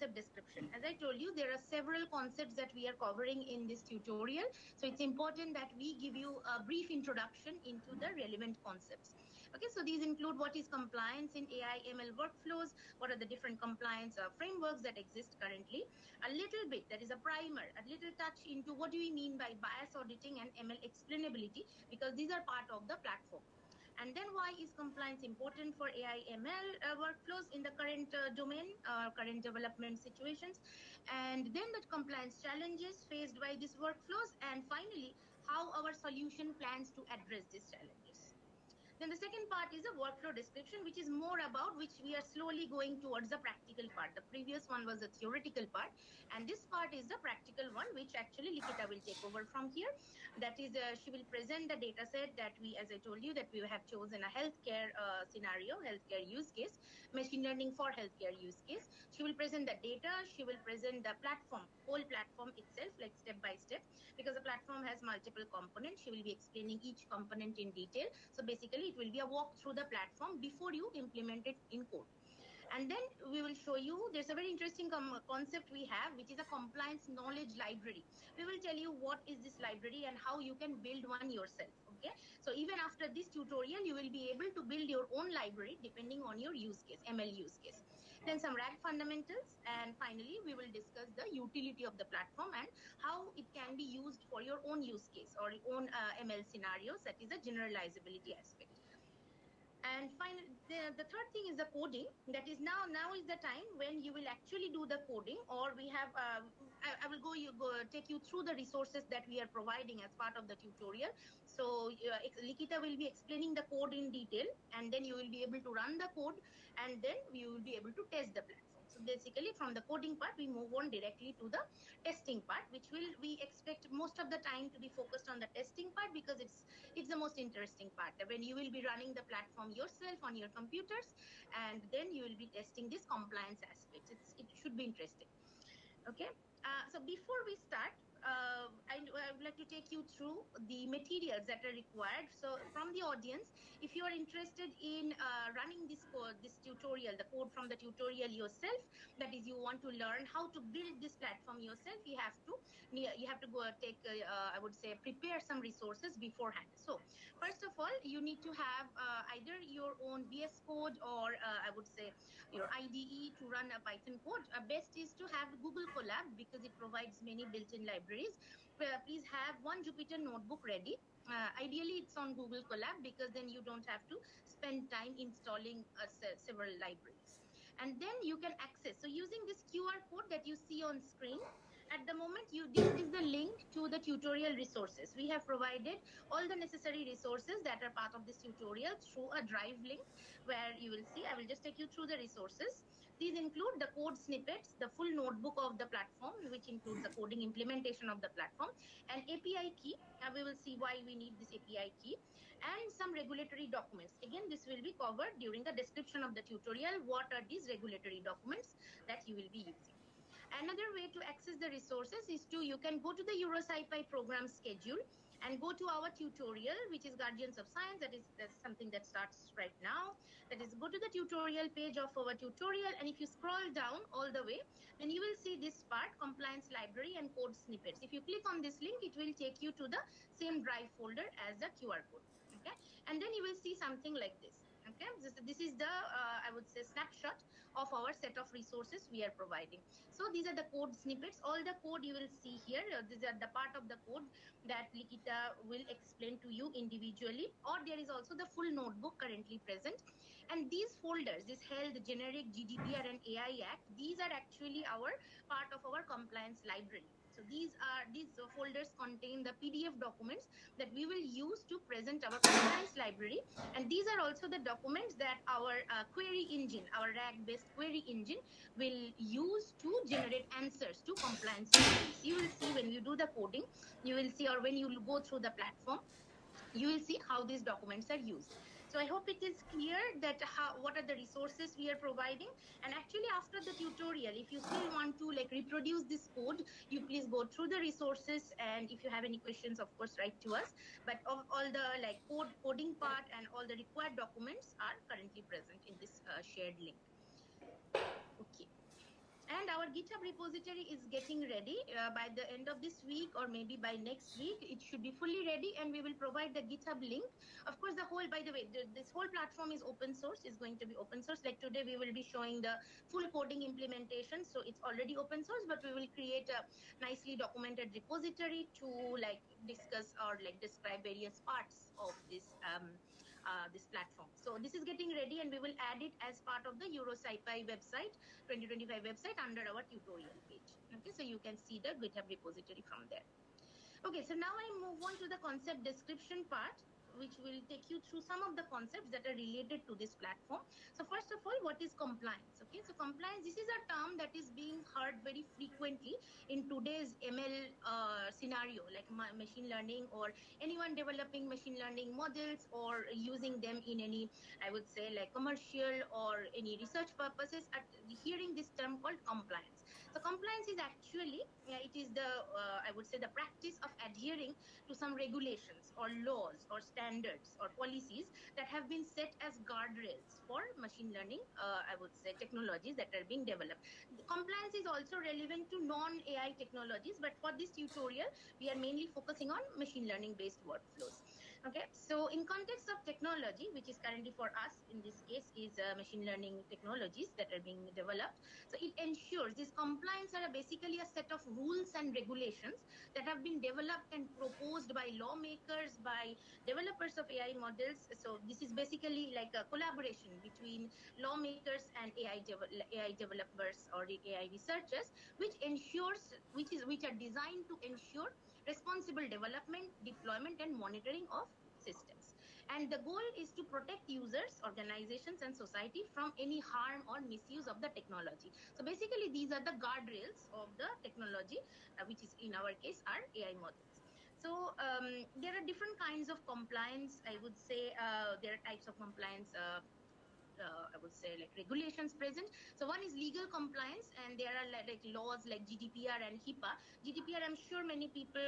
concept description. As I told you, there are several concepts that we are covering in this tutorial. So it's important that we give you a brief introduction into the relevant concepts. Okay, so these include what is compliance in AI ML workflows, what are the different compliance frameworks that exist currently, a little bit, that is a primer, a little touch into what do we mean by bias auditing and ML explainability, because these are part of the platform. And then why is compliance important for AI ML workflows in the current domain, current development situations, and then the compliance challenges faced by these workflows, and finally, how our solution plans to address these challenges. Then the second part is a workflow description, which is more about which we are slowly going towards the practical part. The previous one was the theoretical part, and this part is the practical one, which actually Likita will take over from here. That is, she will present the data set that we, as I told you, that we have chosen a healthcare scenario, healthcare use case, machine learning for healthcare use case. She will present the data, she will present the platform, whole platform itself, like step by step, because the platform has multiple components. She will be explaining each component in detail. So basically, it will be a walk through the platform before you implement it in code. And then we will show you, there's a very interesting concept we have, which is a compliance knowledge library. We will tell you what is this library and how you can build one yourself. Okay, so even after this tutorial, you will be able to build your own library depending on your use case, ML use case. Then some RAG fundamentals, and finally we will discuss the utility of the platform and how it can be used for your own use case or your own ML scenarios. That is a generalizability aspect. And finally, the third thing is the coding. That is now is the time when you will actually do the coding, or we have, I will take you through the resources that we are providing as part of the tutorial. So Likita will be explaining the code in detail, and then you will be able to run the code, and then you will be able to test the platform. So basically from the coding part, we move on directly to the testing part, which we expect most of the time to be focused on the testing part, because it's the most interesting part, when you will be running the platform yourself on your computers, and then you will be testing this compliance aspect. It should be interesting. Okay, so before we start, I would like to take you through the materials that are required. So from the audience, if you are interested in running this tutorial, the code from the tutorial yourself, that is, you want to learn how to build this platform yourself, you have to go take, I would say, prepare some resources beforehand. So first of all, you need to have either your own VS Code or I would say your IDE to run a Python code. Best is to have Google Colab, because it provides many built-in libraries. Please have one Jupyter notebook ready. Ideally, it's on Google Colab, because then you don't have to spend time installing several libraries. And then you can access. So using this QR code that you see on screen, at the moment, this is the link to the tutorial resources. We have provided all the necessary resources that are part of this tutorial through a Drive link, where you will see, I will just take you through the resources. These include the code snippets, the full notebook of the platform, which includes the coding implementation of the platform, an API key. We will see why we need this API key, and some regulatory documents. Again, this will be covered during the description of the tutorial. What are these regulatory documents that you will be using? Another way to access the resources is you can go to the EuroSciPy program schedule and go to our tutorial, which is Guardians of Science. That's something that starts right now. That is, go to the tutorial page of our tutorial, and if you scroll down all the way, then you will see this part, compliance library and code snippets. If you click on this link, it will take you to the same Drive folder as the QR code. Okay, and then you will see something like this. Okay, this is the I would say snapshot of our set of resources we are providing. So these are the code snippets. All the code you will see here, these are the part of the code that Likita will explain to you individually, or there is also the full notebook currently present. And these folders, this health, generic, GDPR and AI Act, these are actually our part of our compliance library. So these folders contain the PDF documents that we will use to present our compliance library. And these are also the documents that our query engine, our RAG-based query engine, will use to generate answers to compliance queries. You will see when you do the coding, you will see, or when you go through the platform, you will see how these documents are used. So I hope it is clear that what are the resources we are providing. And actually, after the tutorial, if you still want to reproduce this code, you please go through the resources, and if you have any questions, of course, write to us. But all the coding part and all the required documents are currently present in this shared link. Okay. And our GitHub repository is getting ready. By the end of this week or maybe by next week, it should be fully ready, and we will provide the GitHub link. Of course, by the way, this whole platform is open source, is going to be open source. Like today, we will be showing the full coding implementation. So it's already open source, but we will create a nicely documented repository to like discuss or like describe various parts of this platform. So this is getting ready, and we will add it as part of the EuroSciPy website 2025 website under our tutorial page. Okay, so you can see the GitHub repository from there. Okay, so now I move on to the concept description part, which will take you through some of the concepts that are related to this platform. So first of all, what is compliance? Okay, so compliance, this is a term that is being heard very frequently in today's ML scenario, like machine learning or anyone developing machine learning models or using them in any, I would say, like commercial or any research purposes, at hearing this term called compliance. So compliance is actually, it is the, I would say, the practice of adhering to some regulations or laws or standards or policies that have been set as guardrails for machine learning, I would say, technologies that are being developed. The compliance is also relevant to non-AI technologies, but for this tutorial, we are mainly focusing on machine learning based workflows. Okay, so in context of technology, which is currently for us in this case is machine learning technologies that are being developed. So it ensures these compliance are basically a set of rules and regulations that have been developed and proposed by lawmakers, by developers of AI models. So this is basically like a collaboration between lawmakers and AI developers or AI researchers, which are designed to ensure responsible development, deployment, and monitoring of systems. And the goal is to protect users, organizations, and society from any harm or misuse of the technology. So basically, these are the guardrails of the technology, which is in our case are AI models. So there are different kinds of compliance. I would say there are types of compliance. I would say like regulations present. So one is legal compliance, and there are like laws like GDPR and HIPAA. GDPR, I'm sure many people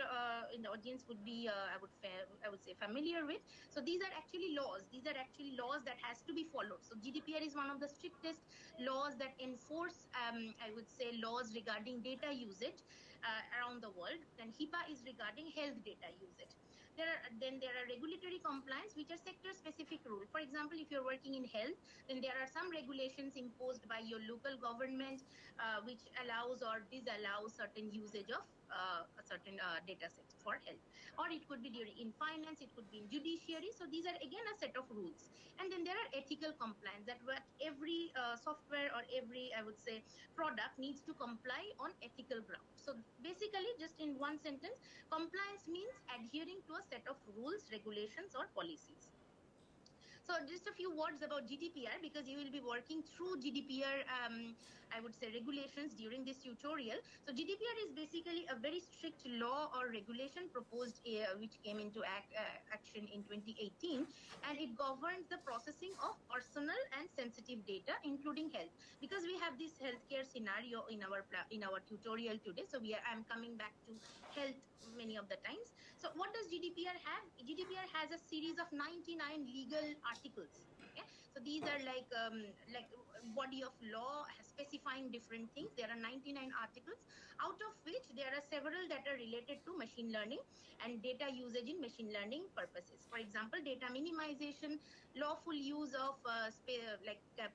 in the audience would be, I would say, familiar with. So these are actually laws. These are actually laws that has to be followed. So GDPR is one of the strictest laws that enforce, I would say, laws regarding data usage around the world. Then HIPAA is regarding health data usage. There are regulatory compliance, which are sector specific rules. For example, if you're working in health, then there are some regulations imposed by your local government, which allows or disallows certain usage of a certain data set for health. Or it could be in finance, it could be in judiciary. So these are again a set of rules. And then there are ethical compliance, that what every software or every, I would say, product needs to comply on ethical grounds. So basically, just in one sentence, compliance means adhering to a set of rules, regulations, or policies. So just a few words about GDPR, because you will be working through GDPR, I would say, regulations during this tutorial. So GDPR is basically a very strict law or regulation proposed, which came into action in 2018, and it governs the processing of personal and sensitive data, including health. Because we have this healthcare scenario in our tutorial today, so I'm coming back to health many of the times. So what does GDPR have? GDPR has a series of 99 legal articles. Okay, so these are like body of law specifying different things. There are 99 articles, out of which there are several that are related to machine learning and data usage in machine learning purposes. For example, data minimization, lawful use of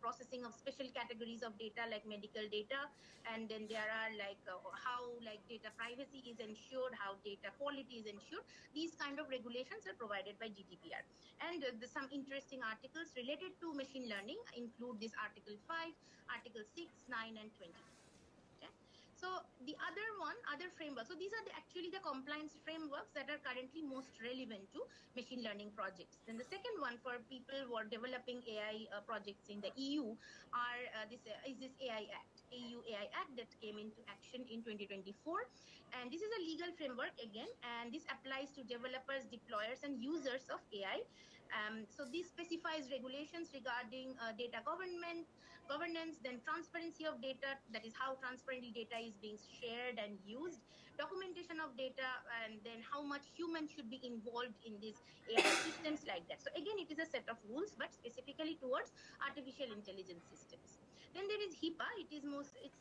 processing of special categories of data like medical data, and then there are like how like data privacy is ensured, how data quality is ensured. These kind of regulations are provided by GDPR. And some interesting articles related to machine learning include this Article 5, Article 6, 9, and 22. Okay. So the other framework. So these are actually the compliance frameworks that are currently most relevant to machine learning projects. Then the second one for people who are developing AI projects in the EU is this AI Act. EU AI Act that came into action in 2024. And this is a legal framework again, and this applies to developers, deployers, and users of AI. So this specifies regulations regarding data governance, then transparency of data, that is how transparently data is being shared and used, documentation of data, and then how much humans should be involved in these AI systems like that. So again, it is a set of rules, but specifically towards artificial intelligence systems. Then there is HIPAA.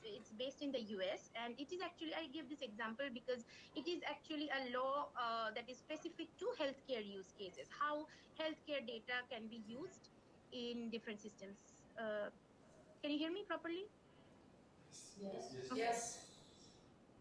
It's based in the US, and it is actually, I give this example because it is actually a law that is specific to healthcare use cases, how healthcare data can be used in different systems. Can you hear me properly? Yes. Okay. Yes.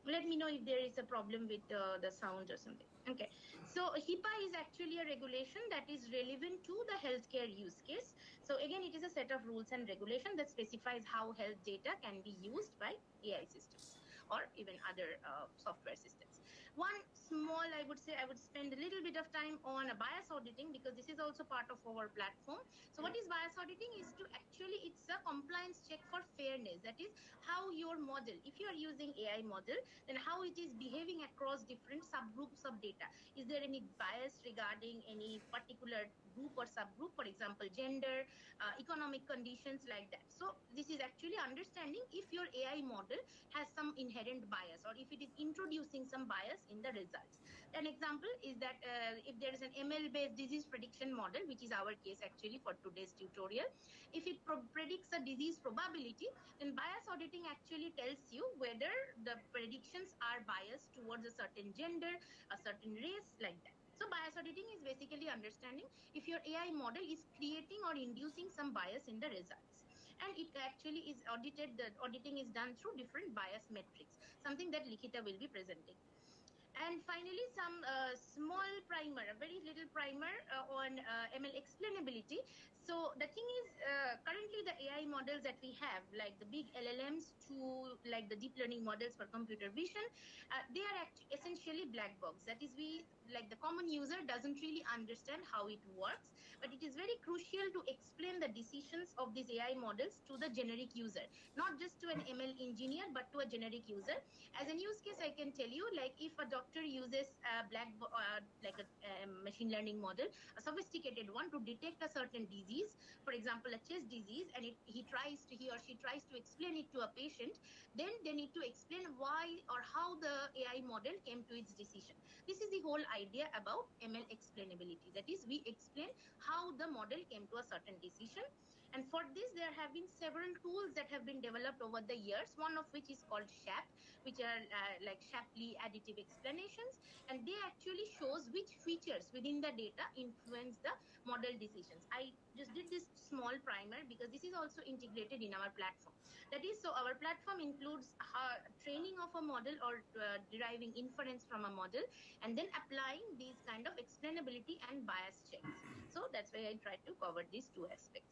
Let me know if there is a problem with the sound or something. Okay. So HIPAA is actually a regulation that is relevant to the healthcare use case. So again, it is a set of rules and regulation that specifies how health data can be used by AI systems or even other software systems. One small, I would say, I would spend a little bit of time on a bias auditing because this is also part of our platform. So what is bias auditing is to actually, it's a compliance check for fairness. That is how your model, if you are using AI model, then how it is behaving across different subgroups of data. Is there any bias regarding any particular group or subgroup, for example, gender, economic conditions, like that. So this is actually understanding if your AI model has some inherent bias or if it is introducing some bias in the results. An example is that if there is an ML-based disease prediction model, which is our case actually for today's tutorial, if it predicts a disease probability, then bias auditing actually tells you whether the predictions are biased towards a certain gender, a certain race, like that. So bias auditing is basically understanding if your AI model is creating or inducing some bias in the results. And it actually is audited, the auditing is done through different bias metrics, something that Likhita will be presenting. And finally, some small primer, a very little primer on ML explainability. So the thing is, currently the AI models that we have, like the big LLMs to like the deep learning models for computer vision, they are essentially black box. That is, we, like the common user doesn't really understand how it works, but it is very crucial to explain the decisions of these AI models to the generic user, not just to an ML engineer, but to a generic user. As a use case, I can tell you, like if a doctor uses a like a machine learning model, a sophisticated one, to detect a certain disease, for example, a chest disease, and he or she tries to explain it to a patient, then they need to explain why or how the AI model came to its decision. This is the whole idea about ML explainability. That is, we explain how the model came to a certain decision. And for this, there have been several tools that have been developed over the years, one of which is called SHAP, which are like Shapley additive explanations, and they actually shows which features within the data influence the model decisions. I just did this small primer because this is also integrated in our platform. That is, so our platform includes training of a model or deriving inference from a model, and then applying these kind of explainability and bias checks. So that's why I tried to cover these two aspects.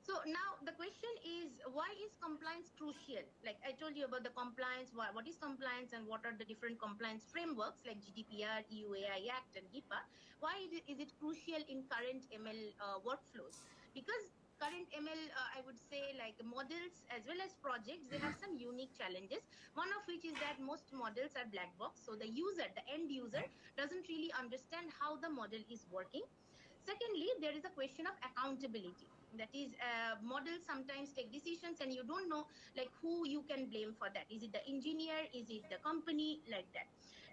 So now the question is, why is compliance crucial? Like I told you about the compliance, what is compliance and what are the different compliance frameworks like GDPR, EU AI Act, and HIPAA. Why is it crucial in current ML workflows? Because current ML, I would say, like models as well as projects, they have some unique challenges. One of which is that most models are black box. So the user, the end user, doesn't really understand how the model is working. Secondly, there is a question of accountability. That is, models sometimes take decisions and you don't know like who you can blame for that. Is it the engineer? Is it the company? Like that.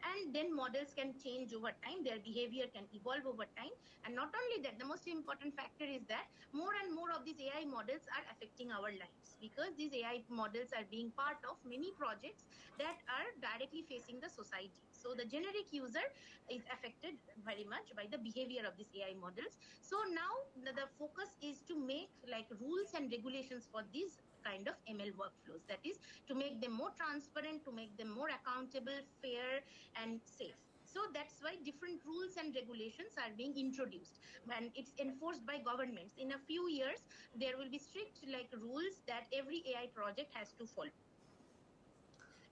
And then models can change over time. Their behavior can evolve over time. And not only that, the most important factor is that more and more of these AI models are affecting our lives because these AI models are being part of many projects that are directly facing the society. So the generic user is affected very much by the behavior of these AI models. So now the focus is to make like rules and regulations for these kind of ML workflows. That is, to make them more transparent, to make them more accountable, fair, and safe. So that's why different rules and regulations are being introduced, and it's enforced by governments. In a few years, there will be strict like rules that every AI project has to follow.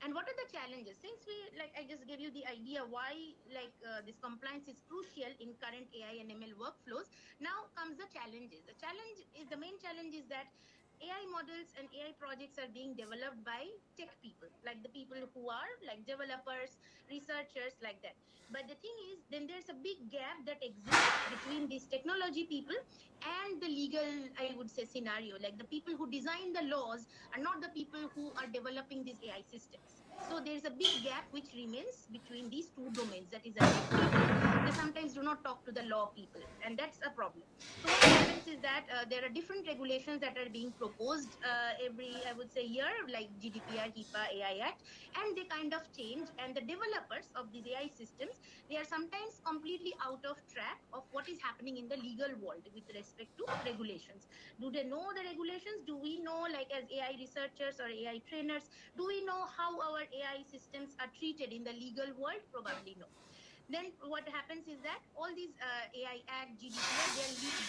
And what are the challenges? Since we, like, I just gave you the idea why like this compliance is crucial in current AI and ML workflows. Now comes the challenges. The main challenge is that AI models and AI projects are being developed by tech people, like the people who are like developers, researchers, like that. But the thing is, then there's a big gap that exists between these technology people and the legal, I would say, scenario. Like the people who design the laws are not the people who are developing these AI systems. So there's a big gap which remains between these two domains. That is, the tech people, the sometimes do not talk to the law people, and that's a problem. So what happens is that there are different regulations that are being proposed every, I would say, year, like GDPR, HIPAA, AI Act, and they kind of change. And the developers of these AI systems, they are sometimes completely out of track of what is happening in the legal world with respect to regulations. Do they know the regulations? Do we know, like as AI researchers or AI trainers, do we know how our AI systems are treated in the legal world? Probably no. Then what happens is that all these AI Act, GDPR,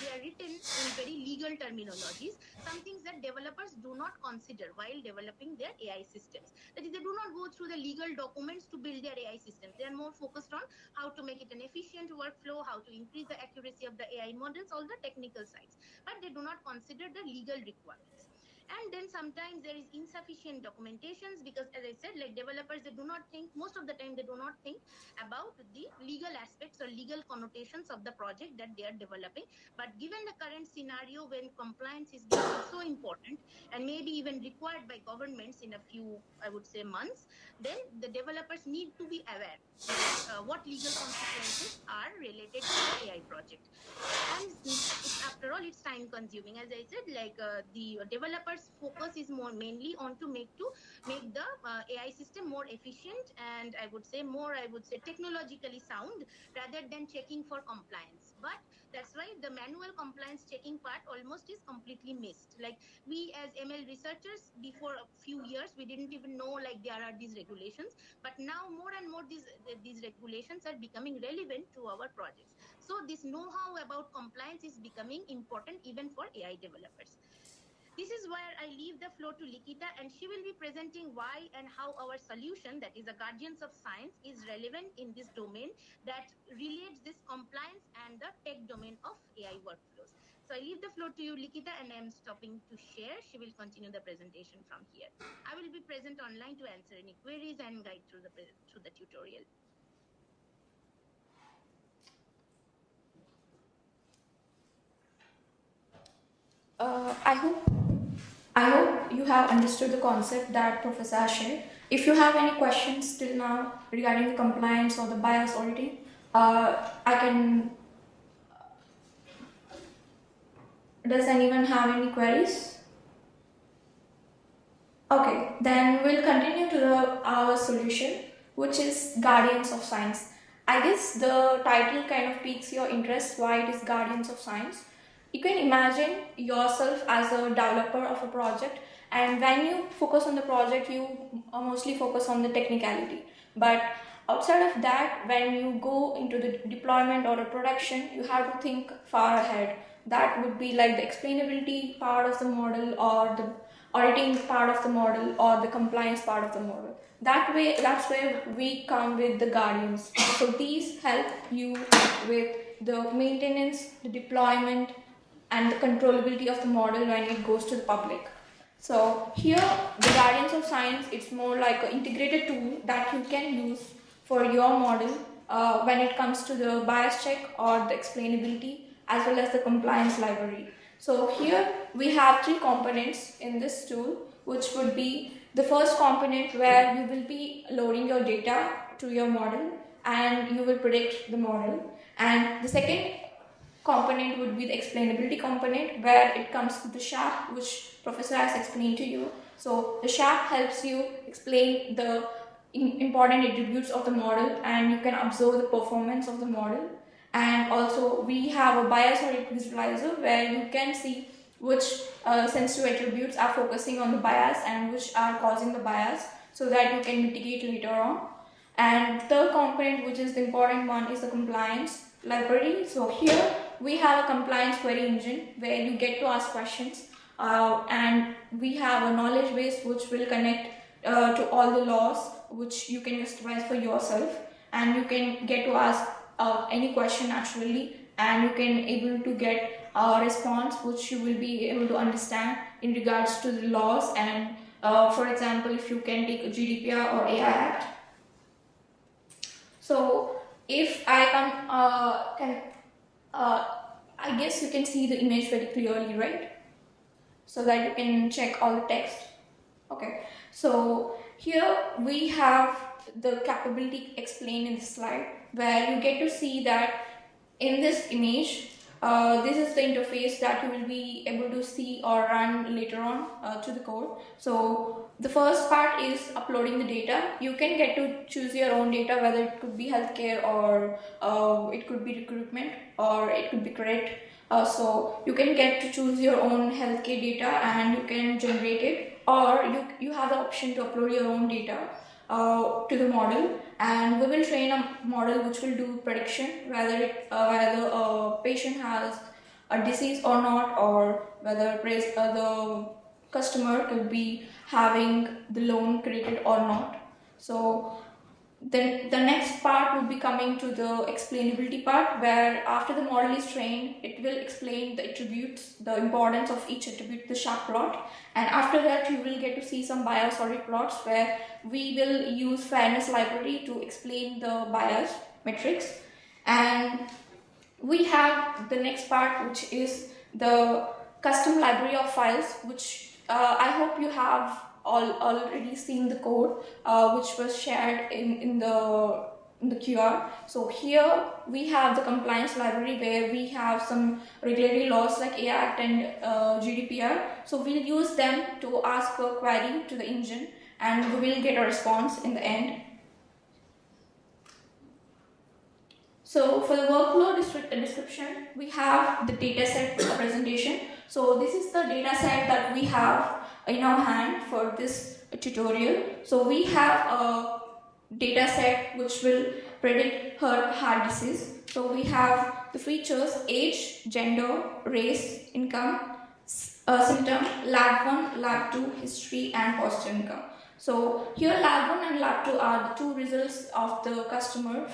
they are written in very legal terminologies, some things that developers do not consider while developing their AI systems. That is, they do not go through the legal documents to build their AI systems. They are more focused on how to make it an efficient workflow, how to increase the accuracy of the AI models, all the technical sides. But they do not consider the legal requirements. And then sometimes there is insufficient documentations because, as I said, like developers, they do not think, most of the time they do not think about the legal aspects or legal connotations of the project that they are developing. But given the current scenario when compliance is becoming so important and maybe even required by governments in a few, I would say, months, then the developers need to be aware what legal consequences are related to the AI project. And it's, after all, it's time consuming. As I said, like the developers focus is more mainly on to make the AI system more efficient, and I would say more, I would say, technologically sound, rather than checking for compliance. But that's why the manual compliance checking part almost is completely missed. Like we as ML researchers, before a few years, we didn't even know like there are these regulations, but now more and more these regulations are becoming relevant to our projects. So this know-how about compliance is becoming important even for AI developers. This is where I leave the floor to Likita, and she will be presenting why and how our solution, that is the Guardians of Science, is relevant in this domain that relates this compliance and the tech domain of AI workflows. So I leave the floor to you, Likita, and I am stopping to share. She will continue the presentation from here. I will be present online to answer any queries and guide through the tutorial. I hope you have understood the concept that Professor has shared. If you have any questions till now regarding the compliance or the bias auditing, I can. Does anyone have any queries? Okay, then we'll continue to our solution, which is Guardians of Science. I guess the title kind of piques your interest why it is Guardians of Science. You can imagine yourself as a developer of a project, and when you focus on the project, you mostly focus on the technicality. But outside of that, when you go into the deployment or the production, you have to think far ahead. That would be like the explainability part of the model, or the auditing part of the model, or the compliance part of the model. That's where we come with the Guardians. So these help you with the maintenance, the deployment, and the controllability of the model when it goes to the public. So here, the Guardians of Science, it's more like an integrated tool that you can use for your model when it comes to the bias check or the explainability, as well as the compliance library. So here we have three components in this tool, which would be the first component where you will be loading your data to your model and you will predict the model. And the second component would be the explainability component, where it comes with the SHAP, which Professor has explained to you. So the SHAP helps you explain the important attributes of the model, and you can observe the performance of the model. And also we have a bias audit visualizer, where you can see which sensitive attributes are focusing on the bias and which are causing the bias, so that you can mitigate later on. And third component, which is the important one, is the compliance library. So here we have a compliance query engine where you get to ask questions, and we have a knowledge base which will connect to all the laws, which you can customize for yourself, and you can get to ask any question naturally, and you can able to get a response which you will be able to understand in regards to the laws. And for example, if you can take a GDPR or AI Act. So if I I guess you can see the image very clearly, right? So that you can check all the text. Okay, so here we have the capability explained in the slide, where you get to see that in this image, this is the interface that you will be able to see or run later on to the code. So the first part is uploading the data. You can get to choose your own data, whether it could be healthcare or it could be recruitment or it could be credit. So you can get to choose your own healthcare data and you can generate it, or you have the option to upload your own data to the model, and we will train a model which will do prediction whether a patient has a disease or not, or whether the customer could be having the loan credited or not. So then the next part will be coming to the explainability part, where after the model is trained, it will explain the attributes, the importance of each attribute, the sharp plot. And after that, you will get to see some bias audit plots, where we will use fairness library to explain the bias metrics. And we have the next part, which is the custom library of files, which I hope you have already seen the code which was shared in the QR. So here we have the compliance library, where we have some regulatory laws like AI Act and GDPR. So we'll use them to ask a query to the engine, and we will get a response in the end. So for the workflow description, we have the dataset presentation. So this is the dataset that we have in our hand for this tutorial. So we have a dataset which will predict her heart disease. So we have the features: age, gender, race, income, symptom, lab 1, lab 2, history, and positive income. So here lab 1 and lab 2 are the two results of the customer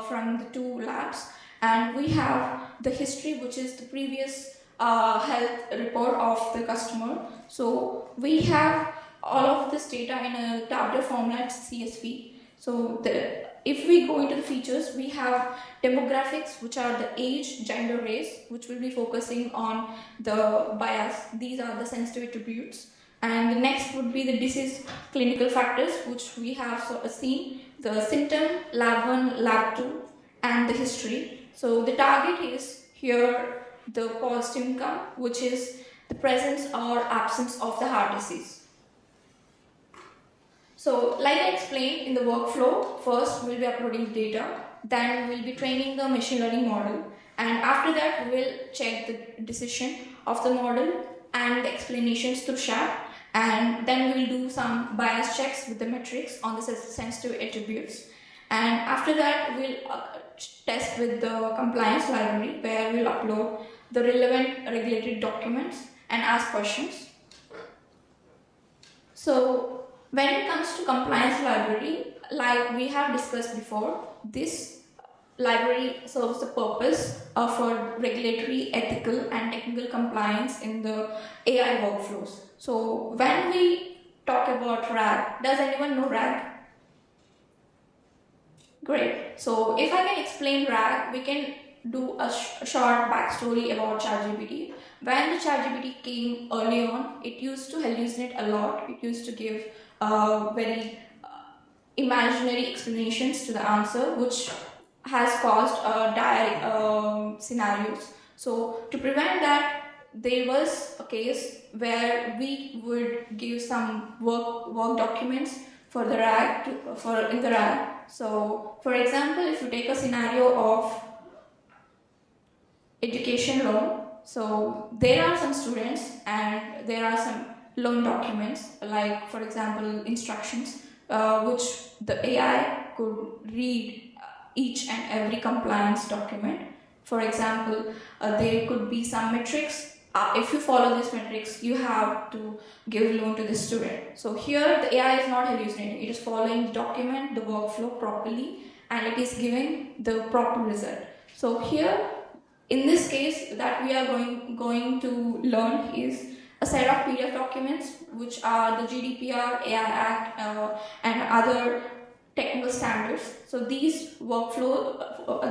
from the two labs, and we have the history, which is the previous health report of the customer. So we have all of this data in a tabular format, CSV. So if we go into the features, we have demographics, which are the age, gender, race, which will be focusing on the bias. These are the sensitive attributes. And the next would be the disease clinical factors, which we have seen: the symptom, lab 1, lab 2, and the history. So the target is here the positive income, which is the presence or absence of the heart disease. So like I explained in the workflow, first we'll be uploading data, then we'll be training the machine learning model, and after that we will check the decision of the model and the explanations through SHAP, and then we'll do some bias checks with the metrics on the sensitive attributes, and after that we'll test with the compliance library, where we'll upload the relevant regulatory documents and ask questions. So when it comes to compliance library, like we have discussed before, this library serves the purpose for regulatory, ethical, and technical compliance in the AI workflows. So when we talk about RAG, does anyone know RAG? Great. So if I can explain RAG, we can do a short backstory about ChatGPT. When the ChatGPT came early on, it used to hallucinate a lot. It used to give very imaginary explanations to the answer, which has caused dire scenarios. So to prevent that, there was a case where we would give some work documents for the RAG in the RAG. So for example, if you take a scenario of education loan, so there are some students and there are some loan documents, like for example instructions, which the AI could read each and every compliance document. For example, there could be some metrics. If you follow these metrics, you have to give loan to the student. So here the AI is not hallucinating. It is following the document, the workflow properly, and it is giving the proper result. So here, in this case, that we are going to learn is a set of PDF documents, which are the GDPR, AI Act, and other technical standards. So these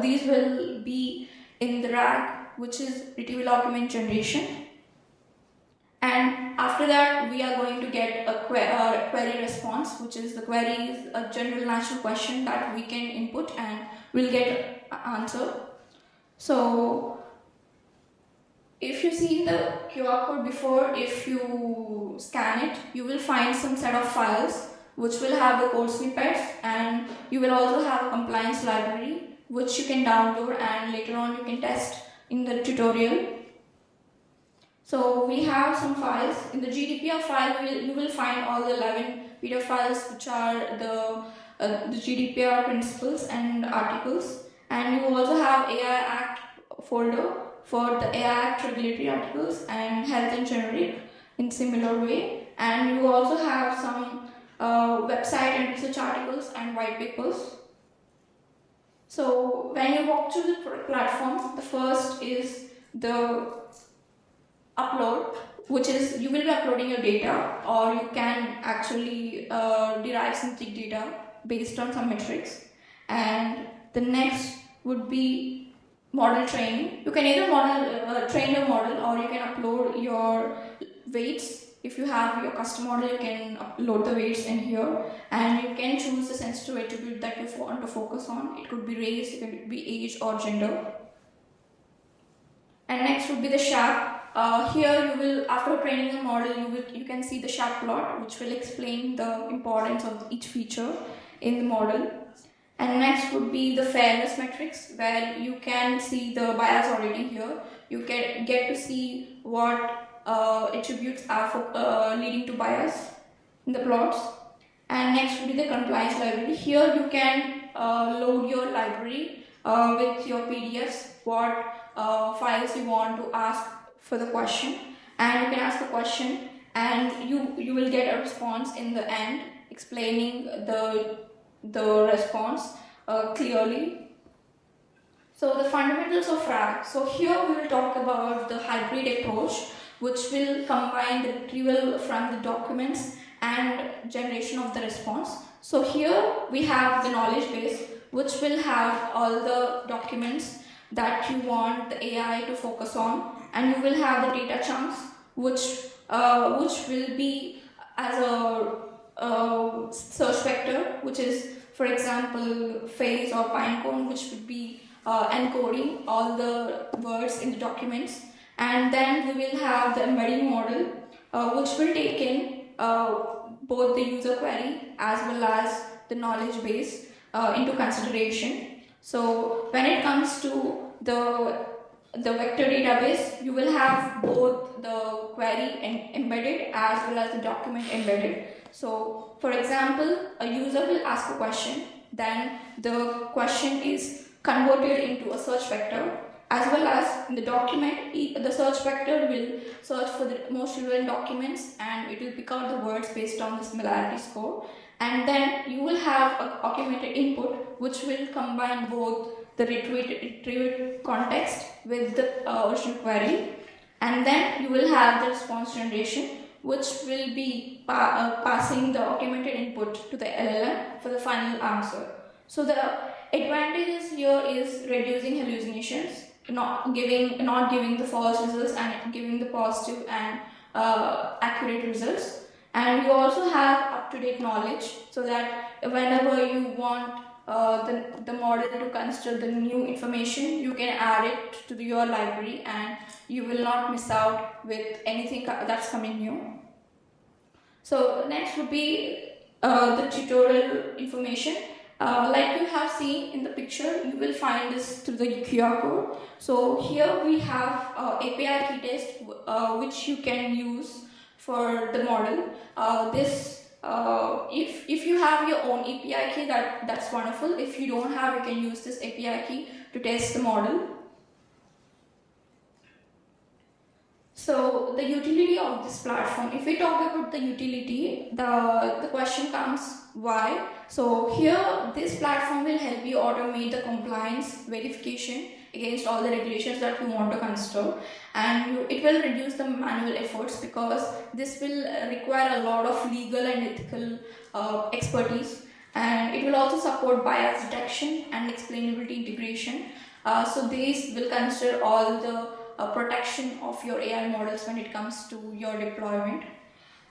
these will be in the RAG, which is retrieval augmented generation. And after that, we are going to get a query response, which is the query is a general natural question that we can input and we'll get an answer. So if you see the QR code before, if you scan it, you will find some set of files which will have the code snippets, and you will also have a compliance library which you can download and later on you can test in the tutorial. So we have some files. In the GDPR file, you will find all the 11 PDF files which are the GDPR principles and articles. And you also have AI Act folder for the AI Act regulatory articles and health and generic in similar way. And you also have some website and research articles and white papers. So when you walk through the platform, the first is the upload, which is you will be uploading your data, or you can actually derive synthetic data based on some metrics. And the next would be model training. You can either train your model, or you can upload your weights. If you have your custom model, you can upload the weights in here, and you can choose the sensitive attribute that you want to focus on. It could be race, it could be age or gender. And next would be the SHAP. Here you will, after training the model, you can see the SHAP plot, which will explain the importance of each feature in the model. And next would be the fairness metrics, where you can see the bias auditing here. You can get to see what attributes are leading to bias in the plots. And next would be the compliance library. Here you can load your library with your PDFs, what files you want to ask for the question, and you can ask the question and you will get a response in the end explaining the response clearly. So the fundamentals of RAG. So here we will talk about the hybrid approach, which will combine the retrieval from the documents and generation of the response. So here we have the knowledge base, which will have all the documents that you want the AI to focus on, and you will have the data chunks which will be as a search vector, which is, for example, phase or pinecone, which would be encoding all the words in the documents. And then we will have the embedding model, which will take in both the user query as well as the knowledge base into consideration. So when it comes to the vector database, you will have both the query embedded as well as the document embedded. So for example, a user will ask a question, then the question is converted into a search vector, as well as in the document, the search vector will search for the most relevant documents and it will pick out the words based on the similarity score. And then you will have a augmented input, which will combine both the retrieved context with the original query. And then you will have the response generation, which will be passing the augmented input to the LLM for the final answer. So the advantages here is reducing hallucinations, not giving the false results and giving the positive and accurate results. And you also have up-to-date knowledge, so that whenever you want the model to consider the new information, you can add it to your library and you will not miss out with anything that's coming new. So next would be the tutorial information. Like you have seen in the picture, you will find this through the QR code. So here we have API key test, which you can use for the model. If you have your own API key, that's wonderful. If you don't have, you can use this API key to test the model. So the utility of this platform, if we talk about the utility, the question comes why. So here this platform will help you automate the compliance verification against all the regulations that you want to consider, and it will reduce the manual efforts, because this will require a lot of legal and ethical expertise, and it will also support bias detection and explainability integration. So these will consider all the protection of your AI models when it comes to your deployment.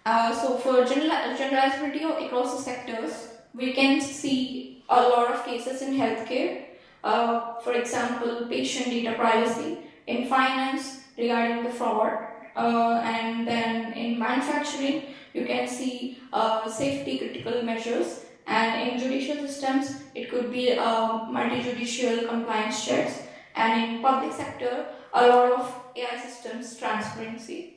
So for generalizability across the sectors, we can see a lot of cases in healthcare. For example, patient data privacy, in finance regarding the fraud, and then in manufacturing, you can see safety critical measures, and in judicial systems, it could be multi-judicial compliance checks, and in public sector, a lot of AI systems transparency.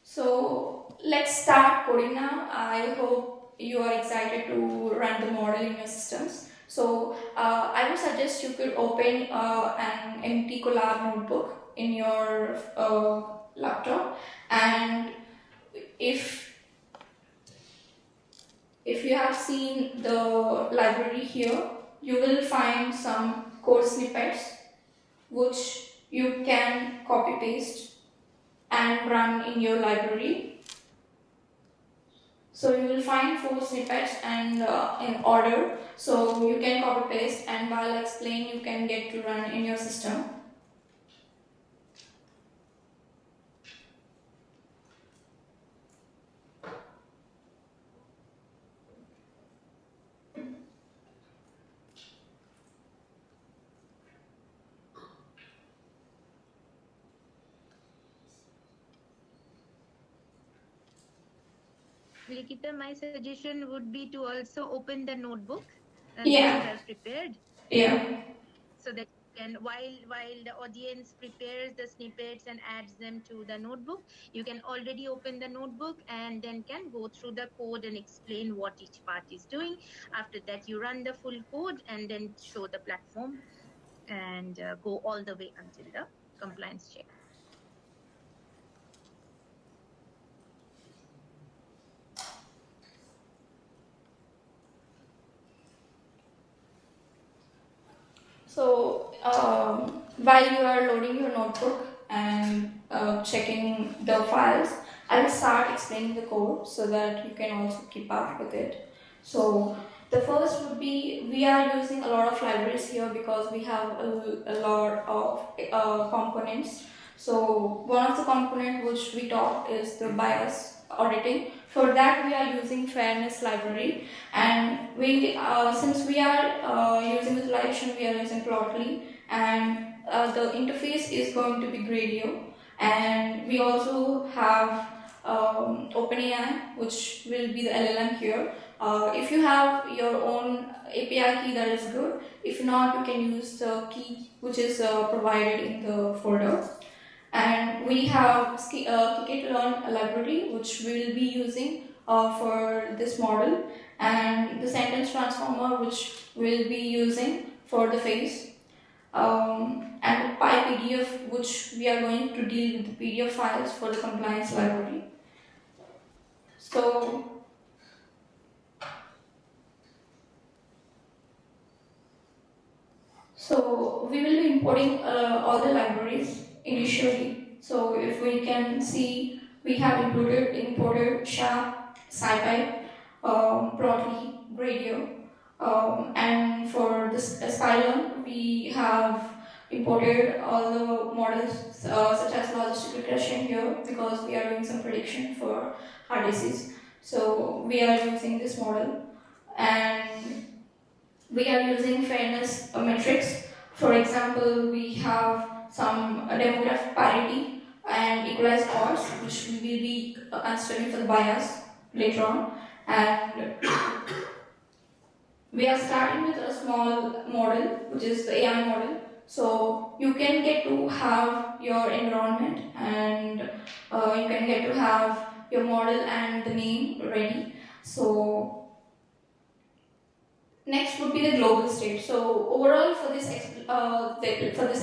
So let's start coding now. I hope you are excited to run the model in your systems. So I would suggest you could open an empty Colab notebook in your laptop, and if you have seen the library here, you will find some code snippets which you can copy paste and run in your library. So you will find 4 snippets and in order, so you can copy paste, and while I explain, you can get to run in your system. Likita, my suggestion would be to also open the notebook that Yeah. you have prepared, Yeah. so that you can, while the audience prepares the snippets and adds them to the notebook, you can already open the notebook and then can go through the code and explain what each part is doing. After that, you run the full code and then show the platform and go all the way until the compliance check. So while you are loading your notebook and checking the files, I will start explaining the code so that you can also keep up with it. So the first would be, we are using a lot of libraries here because we have a lot of components. So one of the component which we taught is the bias auditing. For that, we are using Fairness library, and we since we are using visualization, we are using Plotly, and the interface is going to be Gradio, and we also have OpenAI, which will be the LLM here. If you have your own API key, that is good. If not, you can use the key which is provided in the folder. And we have Scikit-learn library, which we will be using for this model, and the sentence transformer, which we'll be using for the face, and the PyPDF, which we are going to deal with the PDF files for the compliance library. So we will be importing all the libraries initially. So if we can see, we have imported SHA, SciPy, Plotly, Gradio, and for this Skylern, we have imported all the models such as logistic regression here, because we are doing some prediction for heart disease. So we are using this model, and we are using fairness metrics. For example, we have some demographic parity and equalized odds, which we will be considering for the bias later on. And we are starting with a small model, which is the AI model. So you can get to have your environment, and you can get to have your model and the name ready. So next would be the global state. So overall, for this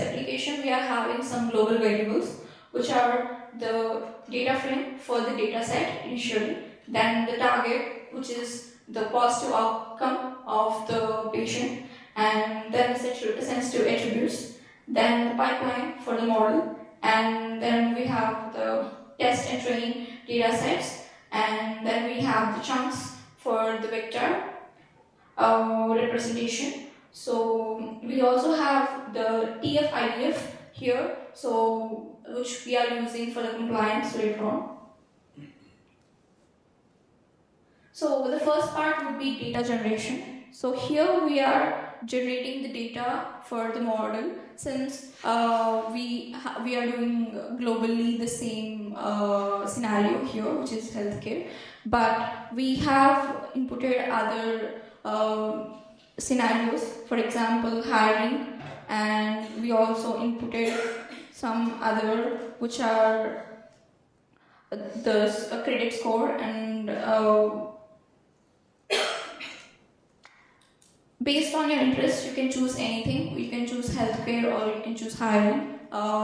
application, we are having some global variables, which are the data frame for the data set initially, then the target, which is the positive outcome of the patient, and then the sensitive attributes, then the pipeline for the model, and then we have the test and train data sets, and then we have the chunks for the vector representation. So we also have the TF-IDF here, so which we are using for the compliance later on. So the first part would be data generation. So here we are generating the data for the model, since we are doing globally the same scenario here, which is healthcare, but we have inputted other scenarios, for example hiring, and we also inputted some other which are the credit score, and based on your interest, you can choose anything. You can choose healthcare or you can choose hiring.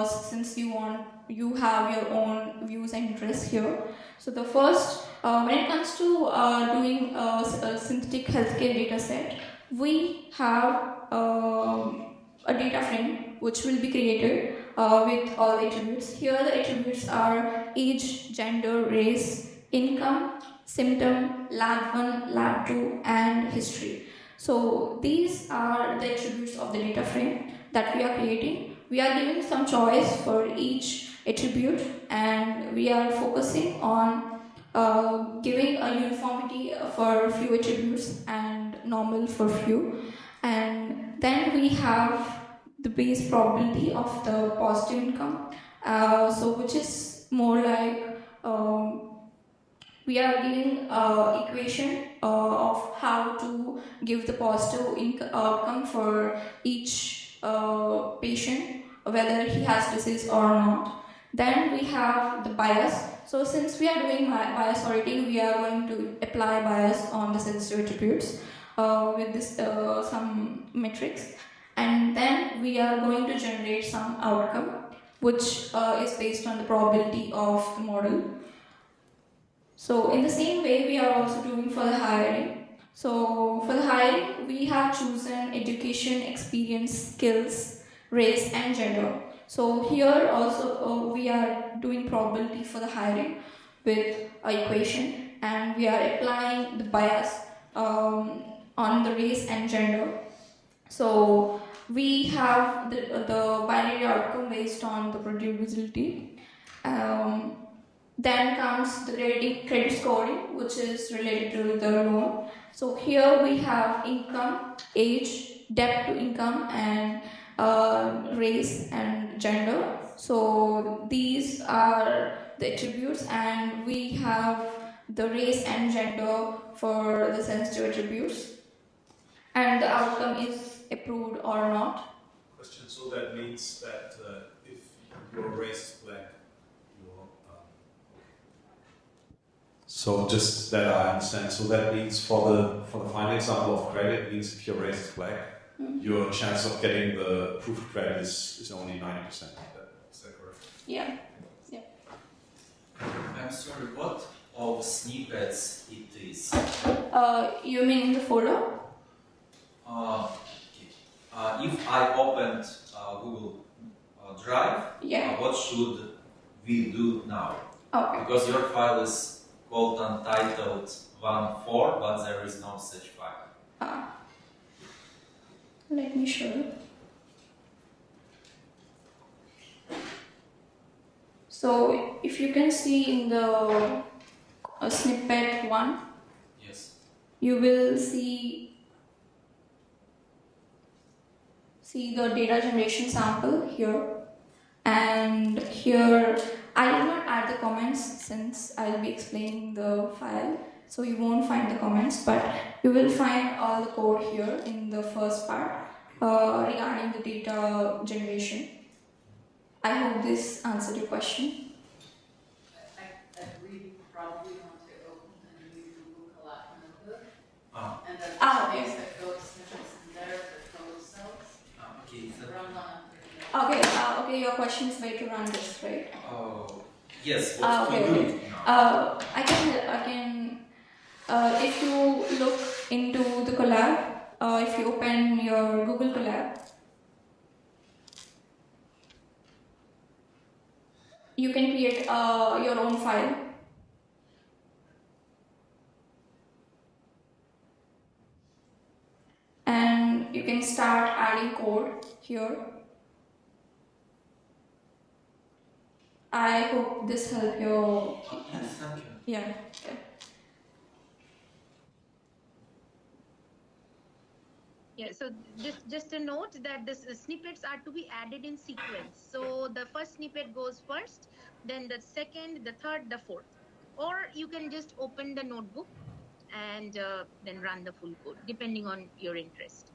Since you have your own views and interests here. So the first, when it comes to doing a synthetic healthcare data set, we have a data frame which will be created with all the attributes. Here the attributes are age, gender, race, income, symptom, lab 1, lab 2, and history. So these are the attributes of the data frame that we are creating. We are giving some choice for each attribute, and we are focusing on giving a uniformity for few attributes and normal for few. And then we have the base probability of the positive income, so which is more like we are giving equation of how to give the positive outcome for each patient, whether he has disease or not. Then we have the bias. So since we are doing bias auditing, we are going to apply bias on the sensitive attributes with this some metrics, and then we are going to generate some outcome which is based on the probability of the model. So in the same way, we are also doing for the hiring. So for the hiring, we have chosen education, experience, skills, race, and gender. So here also we are doing probability for the hiring with an equation, and we are applying the bias on the race and gender. So we have the binary outcome based on the producibility. Then comes the credit scoring, which is related to the loan. So here we have income, age, debt to income, and race and gender. So these are the attributes, and we have the race and gender for the sensitive attributes, and the outcome is approved or not. Question. So that means that if your race is black, so just that I understand. So that means for the final example of credit, it means if your race is black, your chance of getting the approved credit is only 90%. Is that correct? Yeah. I'm sorry, what of snippets it is? You mean in the folder? Okay. If I opened Google Drive, what should we do now? Okay. Because your file is called untitled 1.4, but there is no such file. Let me show you. So if you can see in the snippet 1, yes, you will see the data generation sample here, and here I did not add the comments since I will be explaining the file, so you won't find the comments, but you will find all the code here in the first part regarding the data generation. I hope this answered your question. I really probably want to open a new Google Colab notebook, and then okay. paste the code snippets in there for code cells. okay. Run one. Okay, your question is where to run this, right? Oh, yes, what to okay. do now? I can if you look into the Colab, if you open your Google Colab, you can create your own file. And you can start adding code here. I hope this helped you. Yes, thank you. Yeah. Yeah, so just a note that the snippets are to be added in sequence. So the first snippet goes first, then the second, the third, the fourth. Or you can just open the notebook and then run the full code, depending on your interest.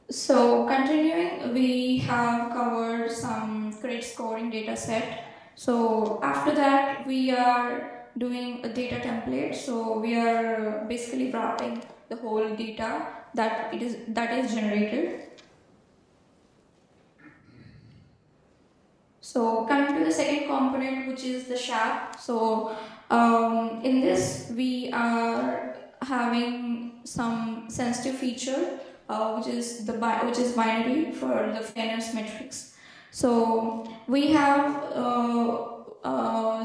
So continuing, we have covered some credit scoring data set. So after that, we are doing a data template. So we are basically wrapping the whole data that is generated. So coming to the second component, which is the SHAP. So in this, we are having some sensitive feature, which is binary for the fairness metrics. So we have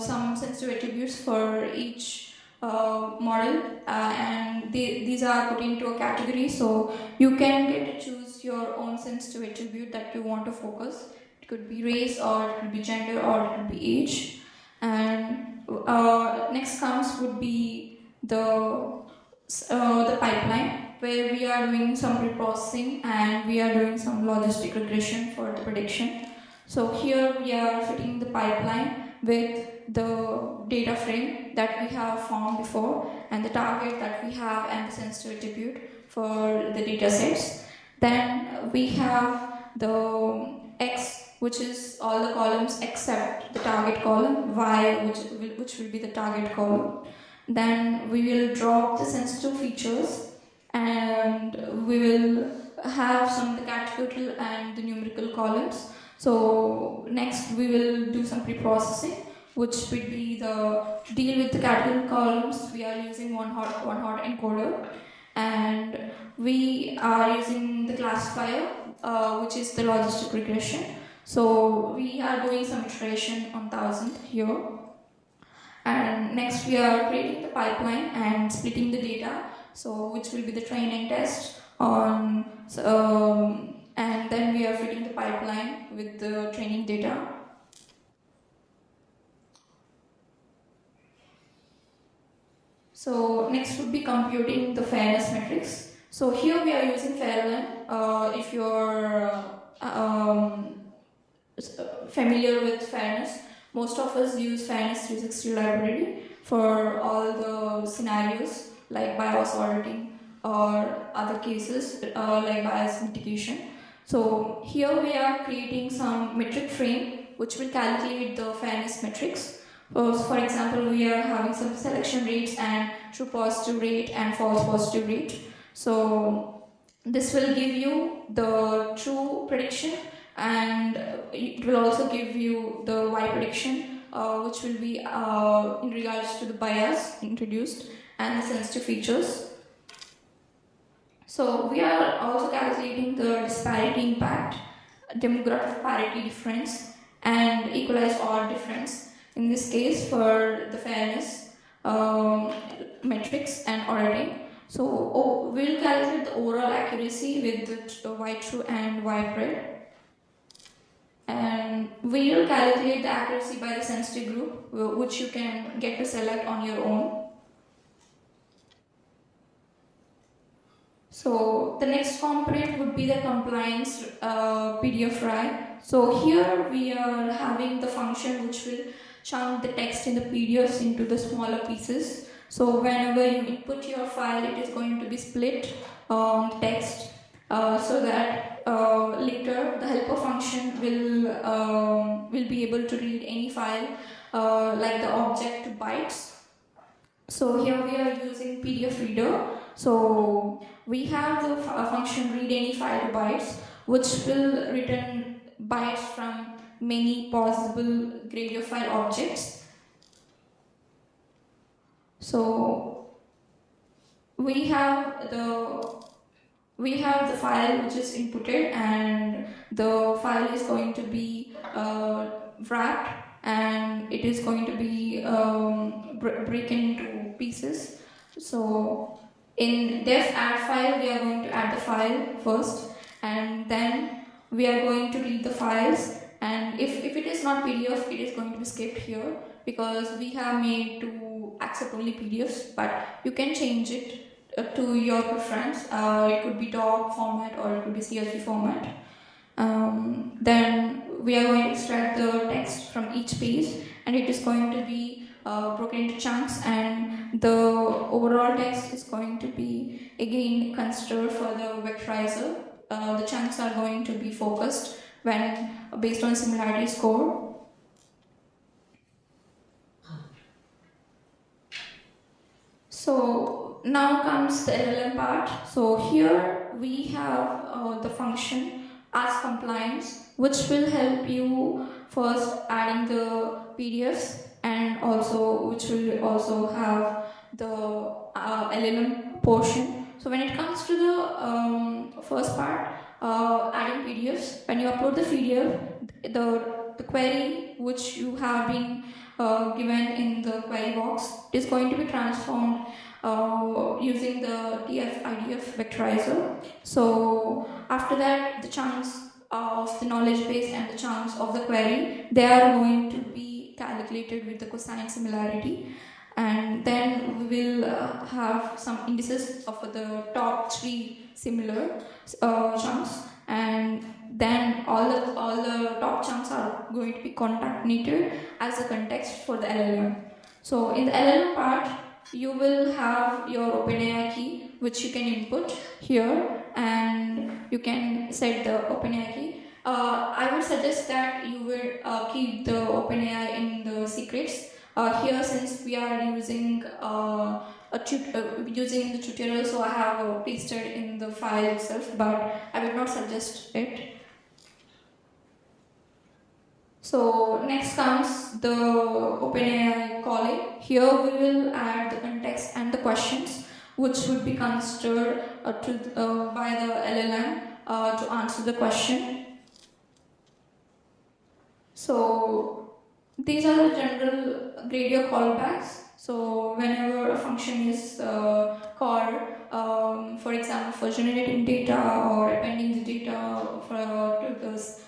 some sensitive attributes for each model, and these are put into a category. So you can get to choose your own sensitive attribute that you want to focus. It could be race, or it could be gender, or it could be age. And next comes would be the pipeline, where we are doing some preprocessing and we are doing some logistic regression for the prediction. So here we are fitting the pipeline with the data frame that we have found before, and the target that we have, and the sensitive attribute for the data sets. Then we have the X, which is all the columns except the target column, Y, which will be the target column. Then we will drop the sensitive features, and we will have some of the categorical and the numerical columns. So next we will do some pre-processing, which would be the deal with the categorical columns. We are using one hot encoder, and we are using the classifier, which is the logistic regression. So we are doing some iteration on 1000 here. And next we are creating the pipeline and splitting the data, so which will be the training test on, and then we are fitting the pipeline with the training data. So next would be computing the fairness metrics. So here we are using FairLearn. If you're familiar with fairness, most of us use Fairness 360 library for all the scenarios like bias auditing or other cases like bias mitigation. So here we are creating some metric frame which will calculate the fairness metrics. For example, we are having some selection rates and true positive rate and false positive rate. So this will give you the true prediction, and it will also give you the Y prediction, which will be in regards to the bias introduced and the sensitive features. So we are also calculating the disparity impact, demographic parity difference, and equalized odd difference. In this case, for the fairness metrics and auditing. So we'll calculate the overall accuracy with the Y true and Y pred. And we will calculate the accuracy by the sensitive group, which you can get to select on your own. So the next component would be the compliance PDF write. So here we are having the function which will chunk the text in the PDFs into the smaller pieces. So whenever you input your file, it is going to be split text, so that later the helper function will be able to read any file like the object to bytes. So here we are using PDF reader. So we have the function read any file to bytes, which will return bytes from many possible Gradier file objects. So we have the file which is inputted, and the file is going to be wrapped, and it is going to be broken into pieces. So In def add file, we are going to add the file first, and then we are going to read the files. And if it is not PDF, it is going to be skipped here because we have made to accept only PDFs, but you can change it to your preference. It could be doc format or it could be CSV format. Then we are going to extract the text from each page, and it is going to be broken into chunks, and the overall text is going to be again considered for the vectorizer. The chunks are going to be focused when based on similarity score. So now comes the LLM part. So here we have the function as compliance, which will help you first adding the PDFs, and also which will also have the LLM portion. So when it comes to the first part, adding PDFs, when you upload the PDF, the query which you have been given in the query box is going to be transformed using the TF-IDF vectorizer. So after that, the chunks of the knowledge base and the chunks of the query, they are going to be calculated with the cosine similarity. And then we will have some indices of the top 3 similar chunks, and then all the top chunks are going to be concatenated as a context for the LLM. So in the LLM part, you will have your OpenAI key, which you can input here, and you can set the OpenAI key. I would suggest that you will keep the OpenAI in the secrets. Here, since we are using using the tutorial, so I have pasted in the file itself, but I will not suggest it. So next comes the OpenAI calling. Here we will add the context and the questions, which would be considered by the LLM to answer the question. So these are the general Gradio callbacks. So whenever a function is called, for example, for generating data or appending the data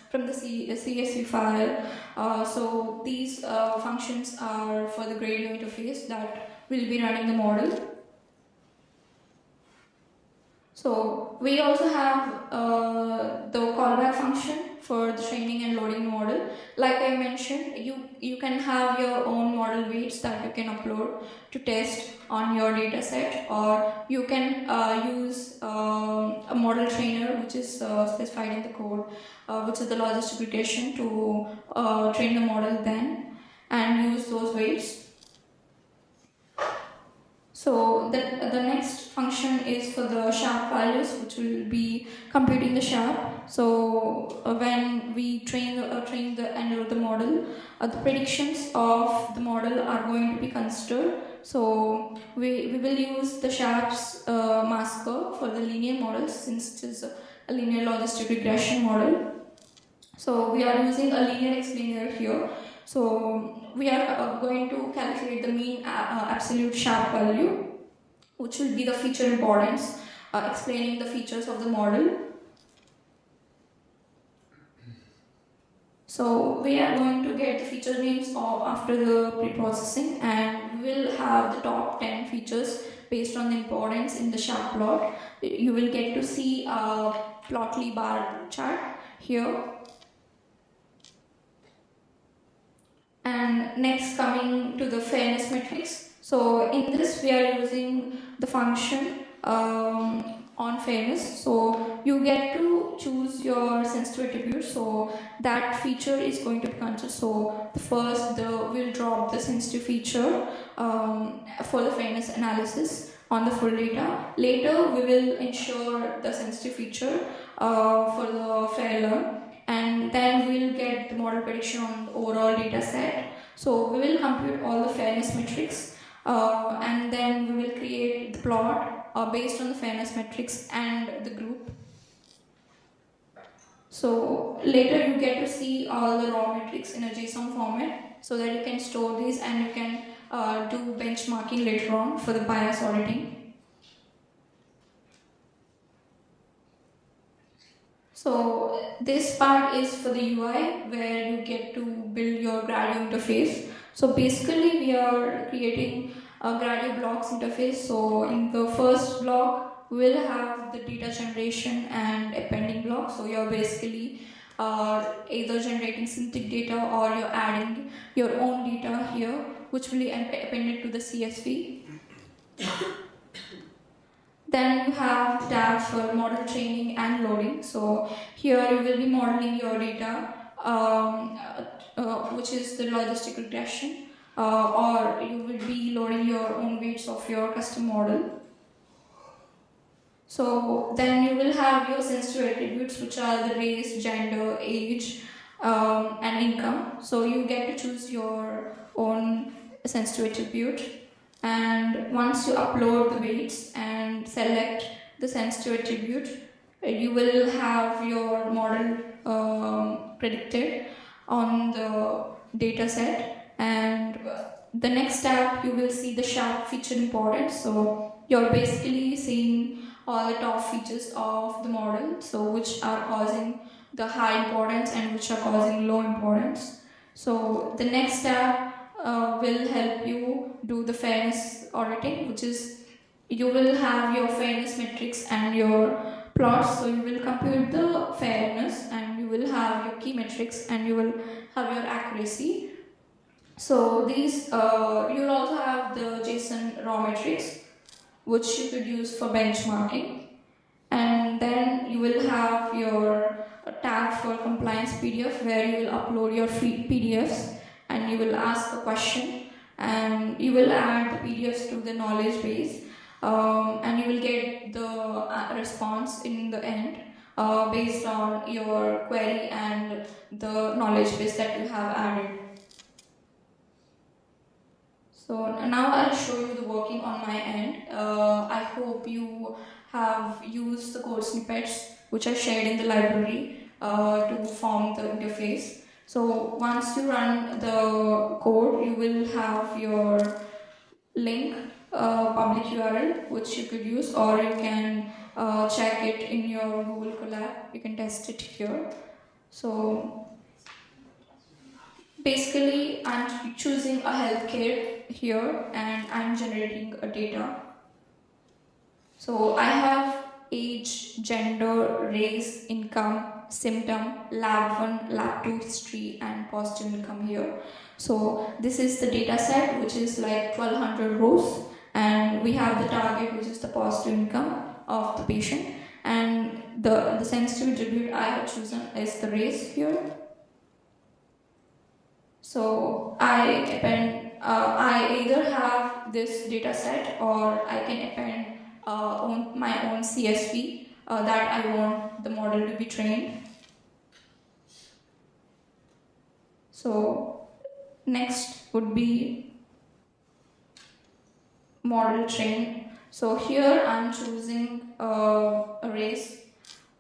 from the CSV file, so these functions are for the Gradio interface that will be running the model. So we also have the callback function for the training and loading model. Like I mentioned, you can have your own model weights that you can upload to test on your data set, or you can use a model trainer, which is specified in the code, which is the logistic regression to train the model then and use those weights. So the next function is for the sharp values, which will be computing the sharp. So when we train and load the model, the predictions of the model are going to be considered. So we will use the sharp's masker for the linear models, since it is a linear logistic regression model. So we are using a linear x linear here. So we are going to calculate the mean absolute sharp value, which will be the feature importance, explaining the features of the model. So we are going to get the feature names after the pre-processing, and we will have the top 10 features based on the importance in the sharp plot. You will get to see a plotly bar chart here. And next, coming to the fairness matrix. So in this we are using the function on fairness. So you get to choose your sensitive attribute. So that feature is going to be considered. So we'll drop the sensitive feature for the fairness analysis on the full data. Later we will ensure the sensitive feature for the fair learn. And then we'll get the model prediction on the overall data set. So we will compute all the fairness metrics, and then we will create the plot based on the fairness metrics and the group. So later you get to see all the raw metrics in a JSON format, so that you can store these and you can do benchmarking later on for the bias auditing. So this part is for the UI where you get to build your Gradio interface. So basically we are creating a Gradio blocks interface. So in the first block we'll have the data generation and appending block. So you're basically either generating synthetic data or you're adding your own data here, which will be appended to the CSV. Then you have tab for model training and loading. So here you will be modeling your data, which is the logistic regression, or you will be loading your own weights of your custom model. So then you will have your sensitive attributes, which are the race, gender, age, and income. So you get to choose your own sensitive attribute. And once you upload the weights and select the sensitive attribute, you will have your model predicted on the data set. And the next tab, you will see the sharp feature importance. So you're basically seeing all the top features of the model, so which are causing the high importance and which are causing low importance. So the next tab will help you do the fairness auditing, which is you will have your fairness metrics and your plots. So you will compute the fairness and you will have your key metrics and you will have your accuracy. So these you will also have the JSON raw metrics, which you could use for benchmarking. And then you will have your tab for compliance PDF, where you will upload your free PDFs and you will ask a question and you will add the PDFs to the knowledge base, and you will get the response in the end based on your query and the knowledge base that you have added. So now I'll show you the working on my end. I hope you have used the code snippets which I shared in the library to form the interface. So once you run the code, you will have your link, public URL, which you could use, or you can check it in your Google Colab. You can test it here. So basically, I'm choosing a healthcare here and I'm generating a data. So I have age, gender, race, income, symptom, lab 1, lab 2 history, and positive income here. So this is the data set, which is like 1200 rows, and we have the target, which is the positive income of the patient, and the sensitive attribute I have chosen is the race here. So I either have this data set or I can append my own CSV that I want the model to be trained. So next would be model train. So here I'm choosing a race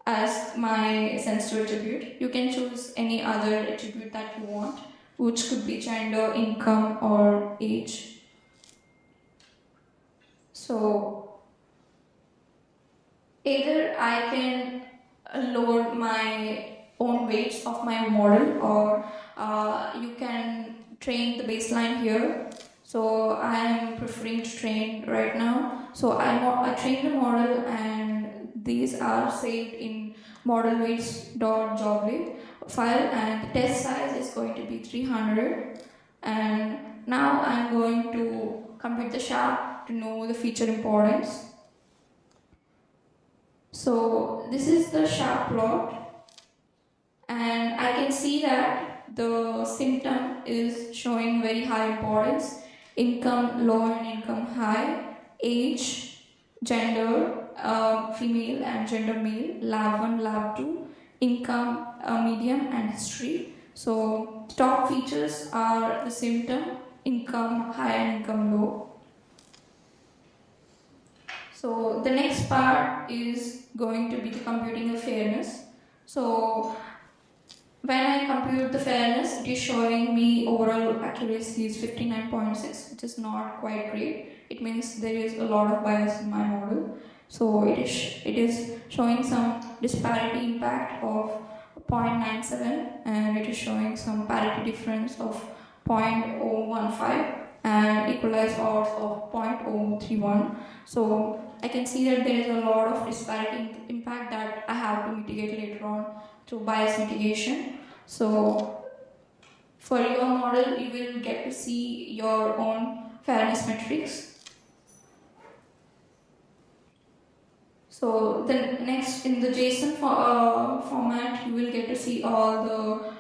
as my sensitive attribute. You can choose any other attribute that you want, which could be gender, income, or age. So either I can load my own weights of my model, or you can train the baseline here. So I am preferring to train right now. So I train the model, and these are saved in modelweights.joblib file, and the test size is going to be 300. And now I'm going to compute the sharp to know the feature importance. So this is the sharp plot, and I can see that the symptom is showing very high importance, income low and income high, age, gender female and gender male, lab 1, lab 2, income medium, and history. So top features are the symptom, income high and income low. So the next part is going to be the computing of fairness. So when I compute the fairness, it is showing me overall accuracy is 59.6, which is not quite great. It means there is a lot of bias in my model. So it is showing some disparity impact of 0.97, and it is showing some parity difference of 0.015 and equalized odds of 0.031. So I can see that there is a lot of disparity impact that I have to mitigate later on through bias mitigation. So for your model, you will get to see your own fairness metrics. So then next, in the JSON format, you will get to see all the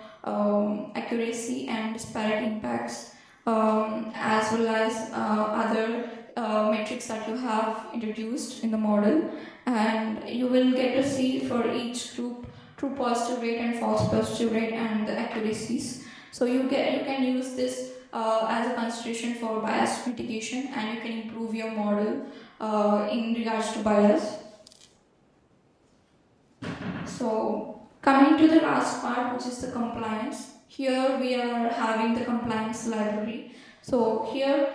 accuracy and disparity impacts, as well as other metrics that you have introduced in the model. And you will get to see for each group true positive rate and false positive rate and the accuracies. So you can use this as a consideration for bias mitigation, and you can improve your model in regards to bias. So coming to the last part, which is the compliance. Here we are having the compliance library. So here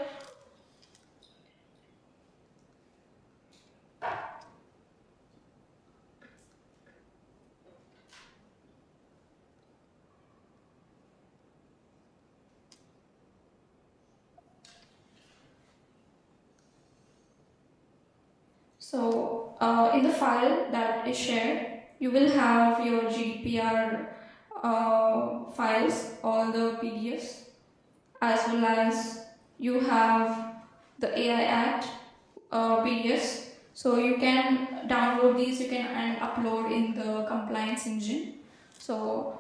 in the file that is shared, you will have your GDPR files, all the PDFs, as well as you have the AI Act PDFs. So you can download these, you can and upload in the compliance engine. So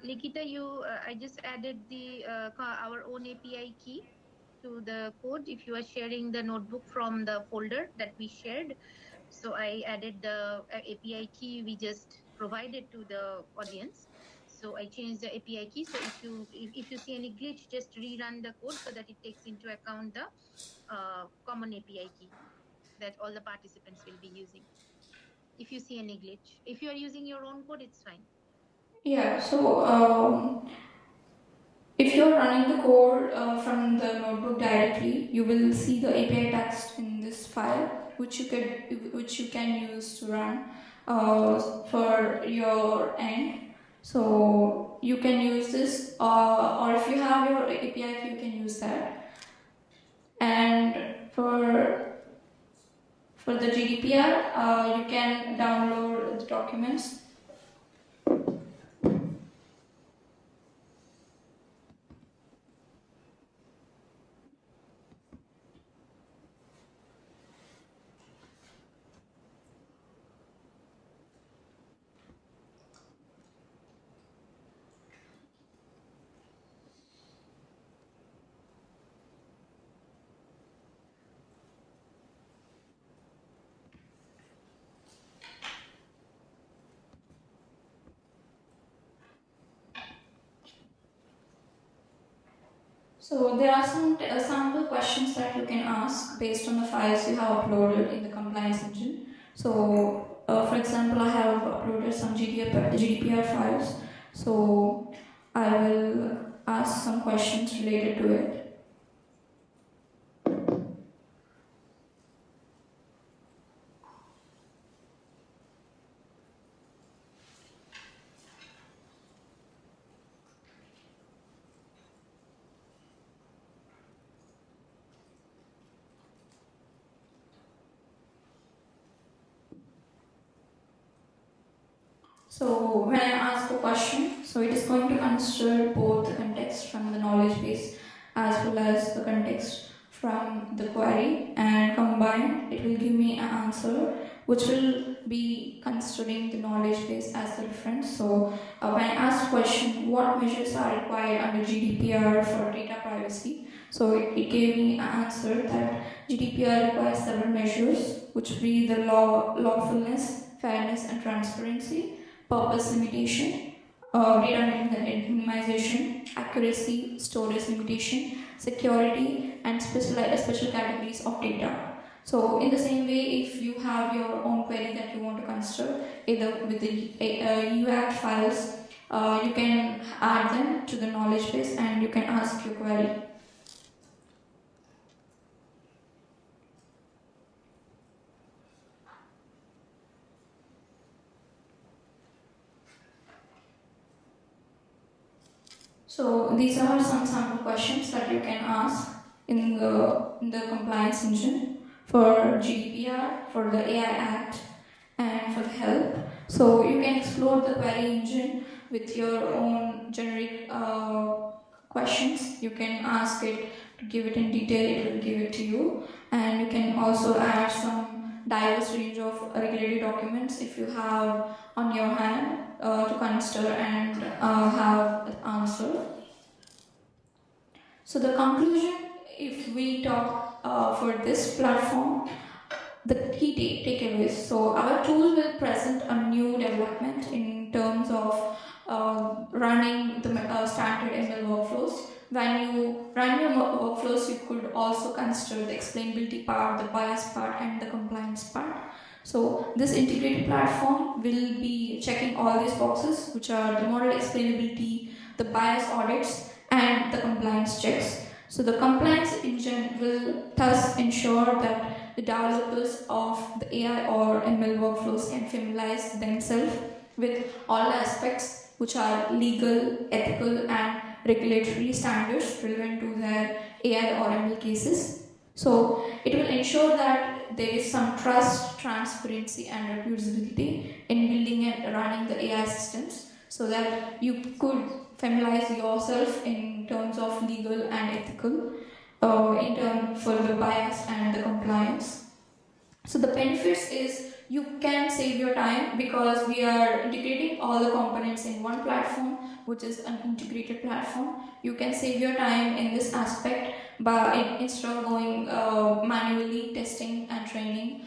Likita, I just added our own API key to the code. If you are sharing the notebook from the folder that we shared, so I added the API key we just provided to the audience. So I changed the API key. So if you see any glitch, just rerun the code so that it takes into account the common API key that all the participants will be using. If you see any glitch, if you are using your own code, it's fine. Yeah, so if you're running the code from the notebook directly, you will see the API text in this file, which you can use to run for your end. So you can use this, or if you have your API, you can use that. And for the GDPR, you can download the documents. So there are some sample questions that you can ask based on the files you have uploaded in the compliance engine. So for example, I have uploaded some GDPR files. So I will ask some questions related to it. So when I ask a question, so it is going to consider both the context from the knowledge base as well as the context from the query, and combined it will give me an answer which will be considering the knowledge base as the reference. So when I ask question, what measures are required under GDPR for data privacy? So it gave me an answer that GDPR requires several measures, which be the lawfulness, fairness and transparency, purpose limitation, data minimization, accuracy, storage limitation, security, and special categories of data. So in the same way, if you have your own query that you want to consider, either with the UACT files, you can add them to the knowledge base and you can ask your query. So these are some sample questions that you can ask in the compliance engine for GDPR, for the AI Act, and for the help. So you can explore the query engine with your own generic questions. You can ask it to give it in detail, it will give it to you. And you can also add some diverse range of regulatory documents if you have on your hand to consider and have an answer. So the conclusion, if we talk for this platform, the key takeaways. So our tool will present a new development in terms of running the standard ML workflows. When you run your workflows, you could also consider the explainability part, the bias part, and the compliance part. So this integrated platform will be checking all these boxes, which are the model explainability, the bias audits, and the compliance checks. So the compliance engine will thus ensure that the developers of the AI or ML workflows can familiarize themselves with all aspects which are legal, ethical, and regulatory standards relevant to their AI or ML cases. So it will ensure that there is some trust, transparency, and reproducibility in building and running the AI systems, so that you could familiarize yourself in terms of legal and ethical, in terms for the bias and the compliance. So the benefits is you can save your time because we are integrating all the components in one platform, which is an integrated platform. You can save your time in this aspect by instead of going manually testing and training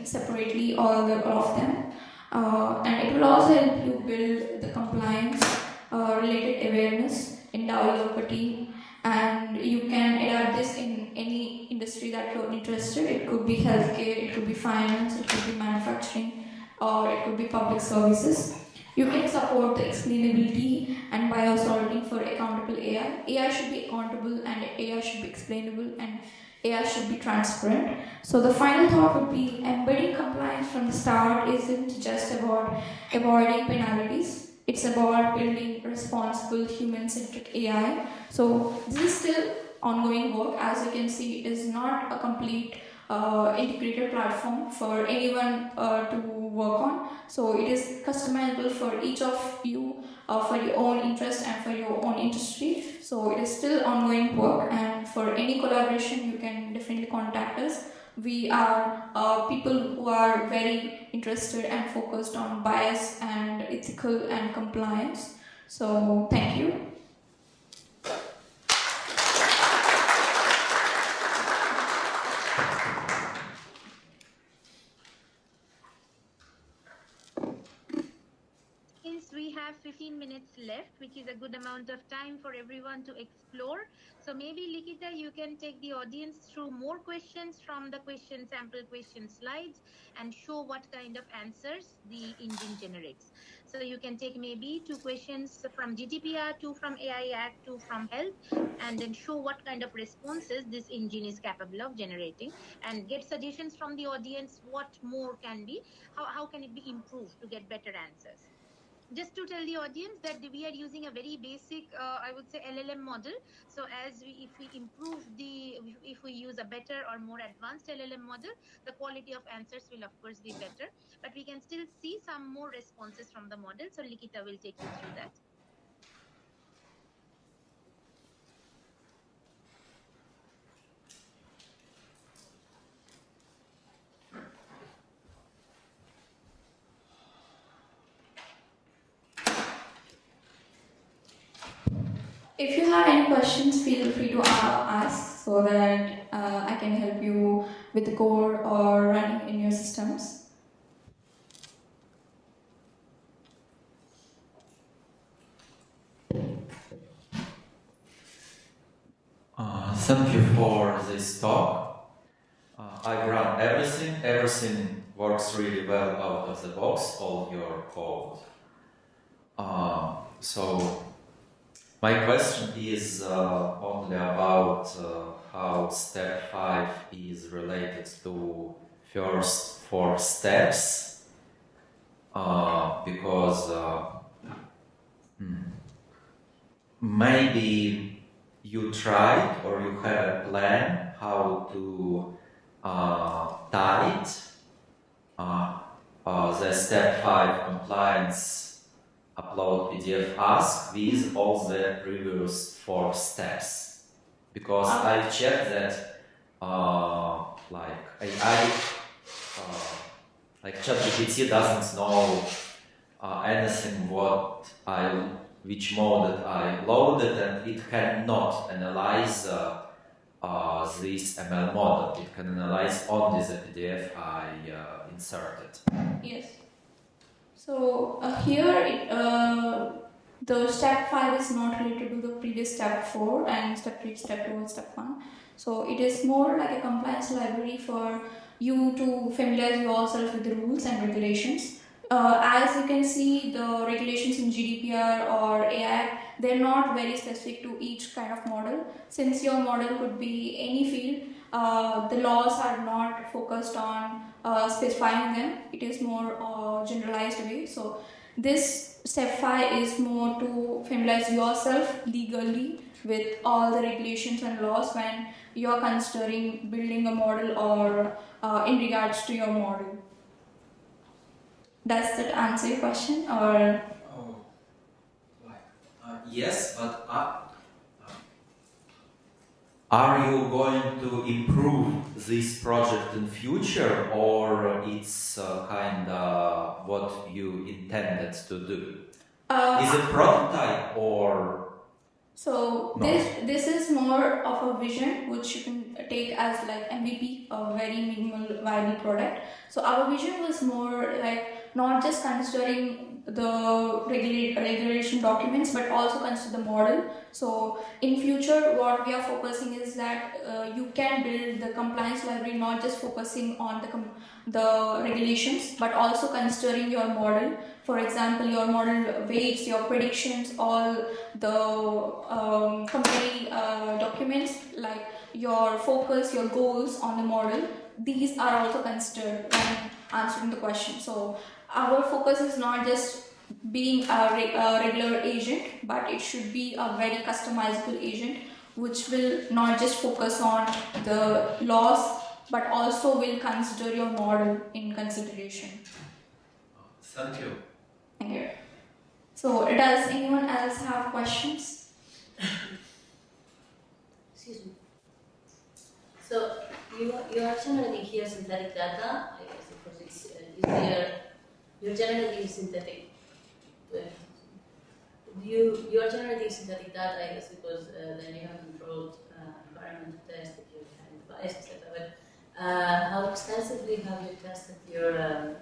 separately all of them. And it will also help you build the compliance related awareness in developer team, and you can adapt this in any industry that you're interested. It could be healthcare, it could be finance, it could be manufacturing, or it could be public services. You can support the explainability and bias auditing for accountable AI. AI should be accountable and AI should be explainable and AI should be transparent. So the final thought would be embedding compliance from the start isn't just about avoiding penalties. It's about building responsible human-centric AI. So this is still ongoing work. As you can see, it is not a complete integrated platform for anyone to work on. So it is customizable for each of you for your own interest and for your own industry. So it is still ongoing work, and for any collaboration, you can definitely contact us. We are people who are very interested and focused on bias and ethical and compliance. So thank you. Since we have 15 minutes left, which is a good amount of time for everyone to explore. So maybe Likita, you can take the audience through more questions from the sample question slides and show what kind of answers the engine generates. So you can take maybe 2 questions from GDPR, 2 from AI Act, 2 from Health, and then show what kind of responses this engine is capable of generating, and get suggestions from the audience what more can be, how can it be improved to get better answers. Just to tell the audience that we are using a very basic, I would say, LLM model. So if we use a better or more advanced LLM model, the quality of answers will of course be better, but we can still see some more responses from the model. So Likita will take you through that. If you have any questions, feel free to ask so that I can help you with the code or running in your systems. Thank you for this talk. I've run everything. Everything works really well out of the box, all your code. So my question is only about how step 5 is related to first 4 steps, because maybe you tried or you have a plan how to tie it, the step 5 compliance upload PDF ask with all the previous 4 steps, because I checked that like AI, like ChatGPT doesn't know anything which mode that I loaded, and it cannot analyze this ML model. It can analyze only the PDF I inserted. Yes. So here, the step 5 is not related to the previous step 4 and step 3, step 2, and step 1. So it is more like a compliance library for you to familiarize yourself with the rules and regulations. As you can see, the regulations in GDPR or AI, they're not very specific to each kind of model. Since your model could be any field, the laws are not focused on specifying them. It is more generalized way. So this step 5 is more to familiarize yourself legally with all the regulations and laws when you are considering building a model or in regards to your model. Does that answer your question, or? Yes, but are you going to improve this project in future, or it's kind of what you intended to do? Is it prototype or? So no. This is more of a vision which you can take as like MVP, a very minimal viable product. So our vision was more like not just considering the regulation documents, but also consider the model. So in future, what we are focusing is that you can build the compliance library not just focusing on the regulations, but also considering your model. For example, your model weights, your predictions, all the company documents like your focus, your goals on the model. These are also considered when answering the question. So our focus is not just being a regular agent, but it should be a very customizable agent which will not just focus on the laws, but also will consider your model in consideration. Thank you. Thank you. So does anyone else have questions? Excuse me. So you are generating here synthetic data, I guess, because it's easier. You're generating synthetic. You are generating synthetic data, I guess, because then you have controlled environment to test if you have bias, etc. But how extensively have you tested your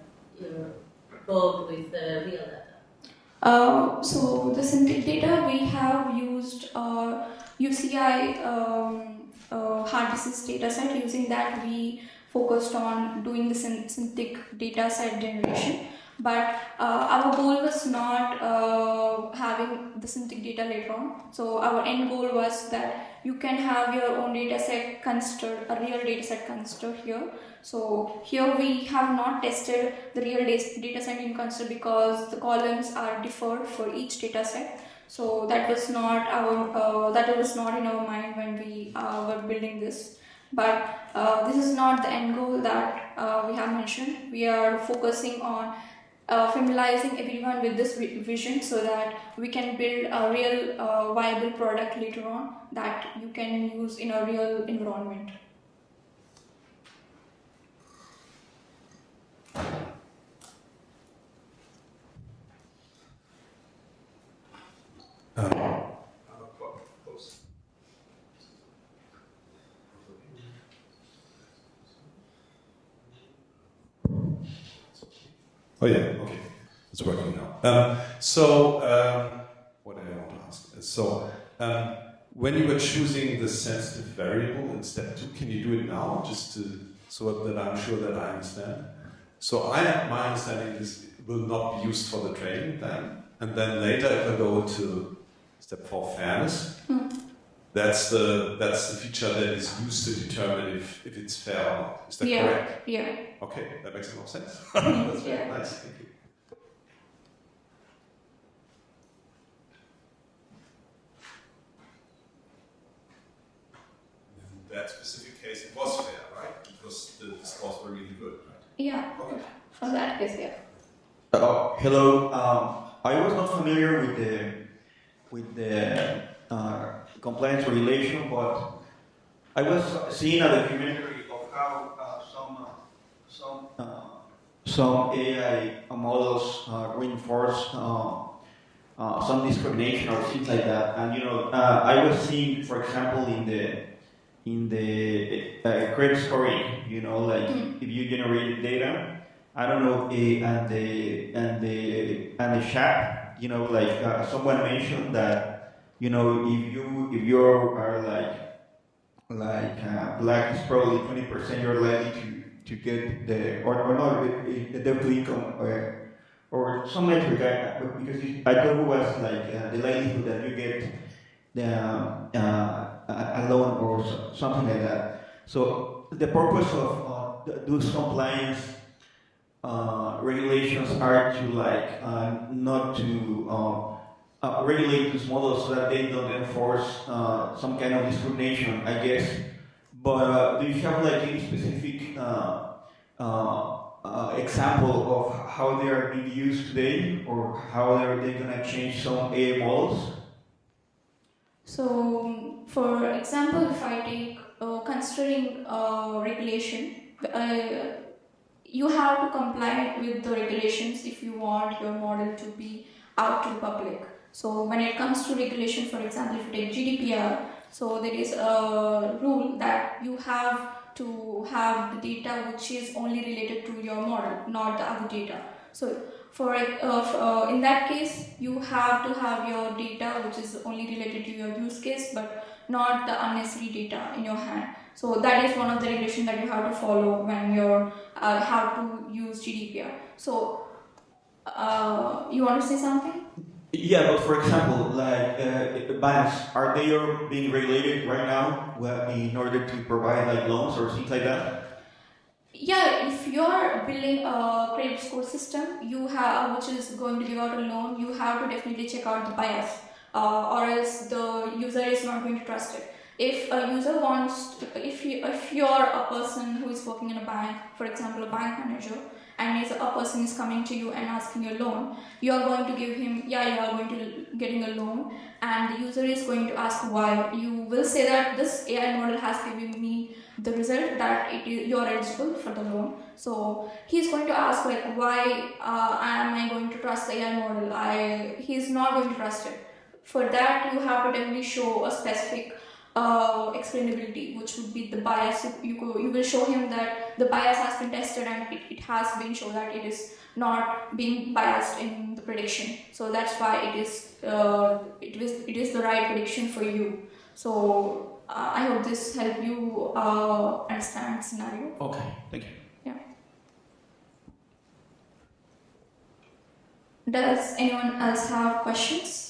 code with real data? So the synthetic data we have used UCI heart disease data set. Using that, we focused on doing the synthetic data set generation. But our goal was not having the synthetic data later on. So our end goal was that you can have your own data set considered, a real data set considered here. So here we have not tested the real data set in consider because the columns are differed for each data set. So that was not in our mind when we were building this. But this is not the end goal that we have mentioned. We are focusing on familiarizing everyone with this vision so that we can build a real viable product later on that you can use in a real environment. Oh yeah, okay, it's working now. What did I want to ask? When you were choosing the sensitive variable in step 2, can you do it now, so that I'm sure that I understand? So my understanding is it will not be used for the trading plan, and then later if I go to step 4, fairness, that's the feature that is used to determine if it's fair or not. Is that correct? Yeah. Okay, that makes a lot of sense. That's very nice. Thank you. In that specific case, it was fair, right? Because the scores were really good, right? Yeah. Okay. For that case, yeah. Hello. I was not familiar with the compliance regulation, but I was seeing a documentary of how some AI models reinforce some discrimination or things like that. And I was seeing, for example, in the credit scoring, like if you generated data, I don't know, and the chat, like someone mentioned that, if you are like black is probably 20% you're likely to get the or not the debt to income or some metric because I thought it was like the likelihood that you get a loan or something like that. So the purpose of those compliance regulations are to not to regulate these models so that they don't enforce some kind of discrimination, I guess. But do you have like any specific example of how they are being used today, or how they gonna change some AI models? So, for example, if I take considering regulation, you have to comply with the regulations if you want your model to be out to the public. So when it comes to regulation, for example, if you take GDPR, so there is a rule that you have to have the data which is only related to your model, not the other data. So in that case, you have to have your data which is only related to your use case, but not the unnecessary data in your hand. So that is one of the regulations that you have to follow when you have to use GDPR. So you want to say something? Yeah, but for example, like banks, are they being regulated right now in order to provide like loans or things like that? Yeah, if you're building a credit score system, you have which is going to give out a loan, you have to definitely check out the bias, or else the user is not going to trust it. If a user wants, if you're a person who is working in a bank, for example, a bank manager, and if a person is coming to you and asking you a loan, you are going to give him, you are going to getting a loan, and the user is going to ask why. You will say that this AI model has given me the result that you're eligible for the loan. So he's going to ask like, why am I going to trust the AI model? He's not going to trust it. For that, you have to definitely show a specific explainability, which would be the bias. You will show him that the bias has been tested and it has been shown that it is not being biased in the prediction. So that's why it is the right prediction for you. So I hope this helped you understand the scenario. Okay, thank you. Yeah. Does anyone else have questions?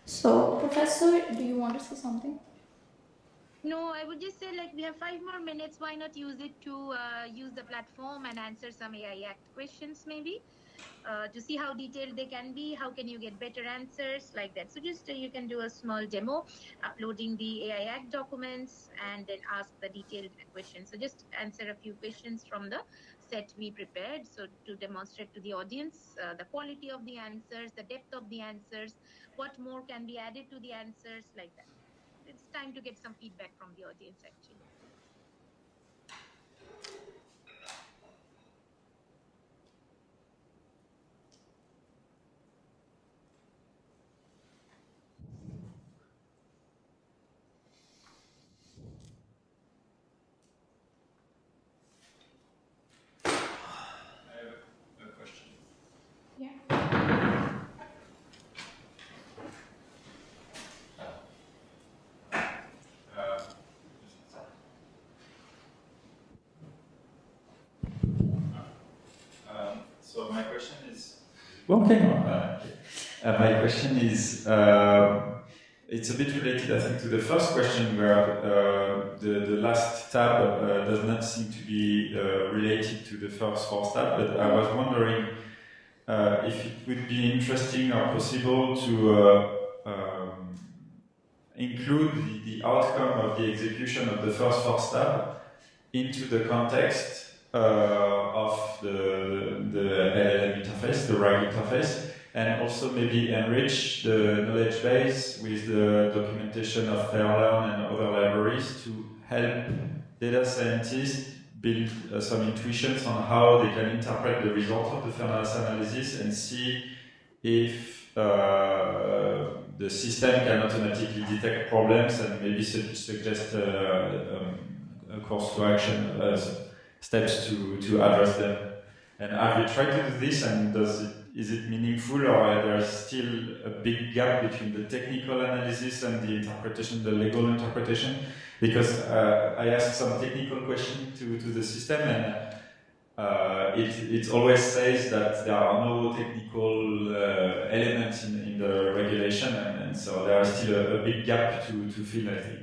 So, Professor, do you want to say something? No, I would just say like we have 5 more minutes. Why not use it to use the platform and answer some AI Act questions maybe to see how detailed they can be, how can you get better answers like that. So just you can do a small demo, uploading the AI Act documents and then ask the detailed questions. So just answer a few questions from the set we prepared. So to demonstrate to the audience the quality of the answers, the depth of the answers, what more can be added to the answers like that. It's time to get some feedback from the audience actually. So my question is, okay. My question is, it's a bit related, I think, to the first question where the last tab does not seem to be related to the first 4 tab, but I was wondering if it would be interesting or possible to include the outcome of the execution of the first 4 tab into the context of the LLM interface, the RAG interface, and also maybe enrich the knowledge base with the documentation of FairLearn and other libraries to help data scientists build some intuitions on how they can interpret the result of the fairness analysis and see if the system can automatically detect problems and maybe suggest a course to action, steps to address them. And have you tried to do this, and is it meaningful, or there's still a big gap between the technical analysis and the interpretation, the legal interpretation? Because I asked some technical question to the system, and it always says that there are no technical elements in the regulation, and so there is still a big gap to fill, I think.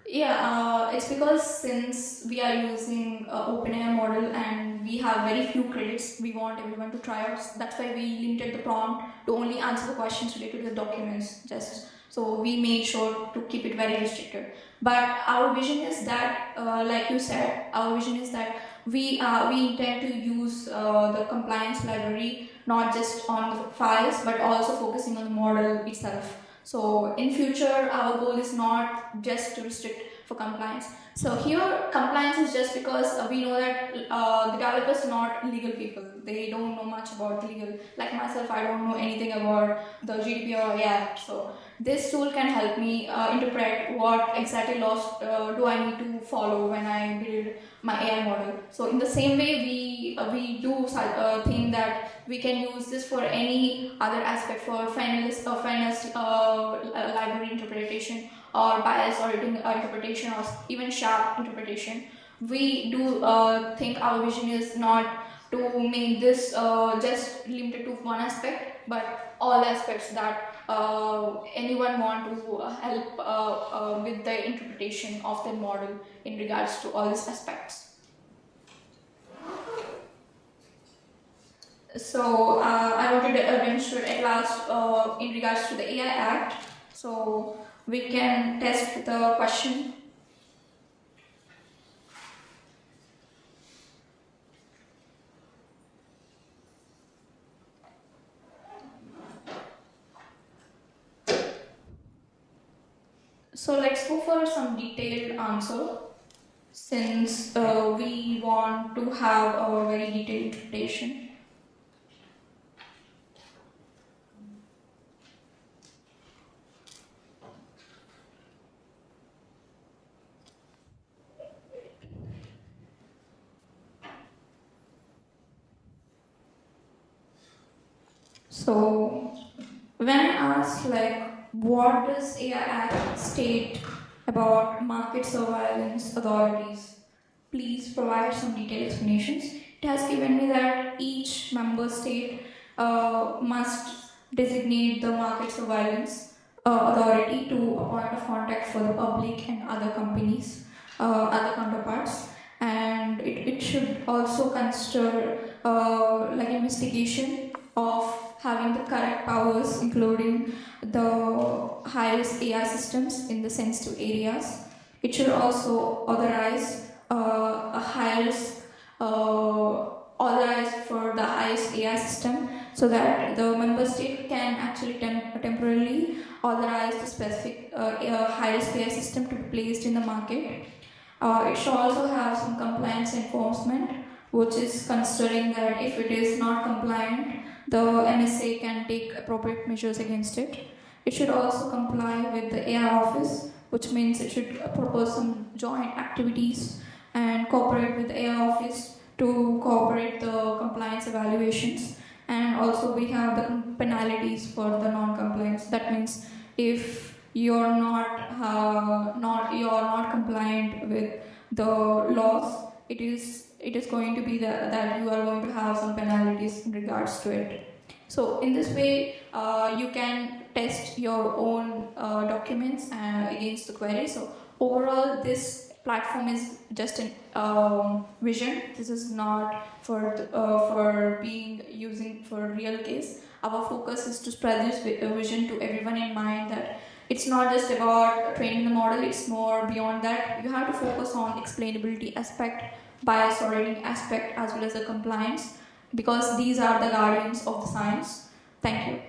Yeah, it's because since we are using OpenAI model and we have very few credits, we want everyone to try out. That's why we limited the prompt to only answer the questions related to the documents. So we made sure to keep it very restricted. But our vision is that, like you said, our vision is that we intend to use the compliance library not just on the files but also focusing on the model itself. So in future, our goal is not just to restrict for compliance. So here, compliance is just because we know that the developers are not legal people. They don't know much about the legal. Like myself, I don't know anything about the GDPR or AI. So this tool can help me interpret what exactly laws do I need to follow when I build my AI model. So in the same way, we do think that we can use this for any other aspect, for fairness library interpretation, or bias or interpretation, or even sharp interpretation. We do think our vision is not to make this just limited to one aspect, but all aspects that anyone want to help with the interpretation of the model in regards to all these aspects. So I wanted to demonstrate at last in regards to the AI Act. So we can test the question. So let's go for some detailed answer, since we want to have a very detailed interpretation. So when I ask what does AI Act state about market surveillance authorities, please provide some detailed explanations. It has given me that each member state must designate the market surveillance authority to a point of contact for the public and other companies, other counterparts, and it should also consider investigation of having the correct powers, including the high-risk AI systems in the sensitive areas. It should also authorize a high-risk, authorize for the highest AI system, so that the member state can actually temporarily authorize the specific high-risk AI system to be placed in the market. It should also have some compliance enforcement, which is considering that if it is not compliant, the MSA can take appropriate measures against it. It should also comply with the AI office, which means it should propose some joint activities and cooperate with the AI office to cooperate the compliance evaluations. And also we have the penalties for the non-compliance. That means if you're not compliant with the laws, it it is going to be that you are going to have some penalties in regards to it. So in this way, you can test your own documents against the query. So overall, this platform is just a vision. This is not for being using for real case. Our focus is to spread this vision to everyone in mind that it's not just about training the model, it's more beyond that. You have to focus on explainability aspect, bias auditing aspect, as well as the compliance, because these are the guardians of the science. Thank you.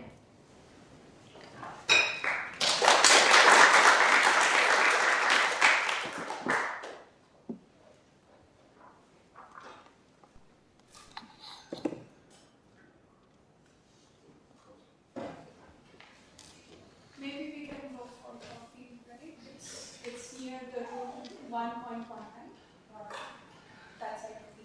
Maybe we can go for coffee, right? It's near the room 1.1, or that side of the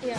Ja.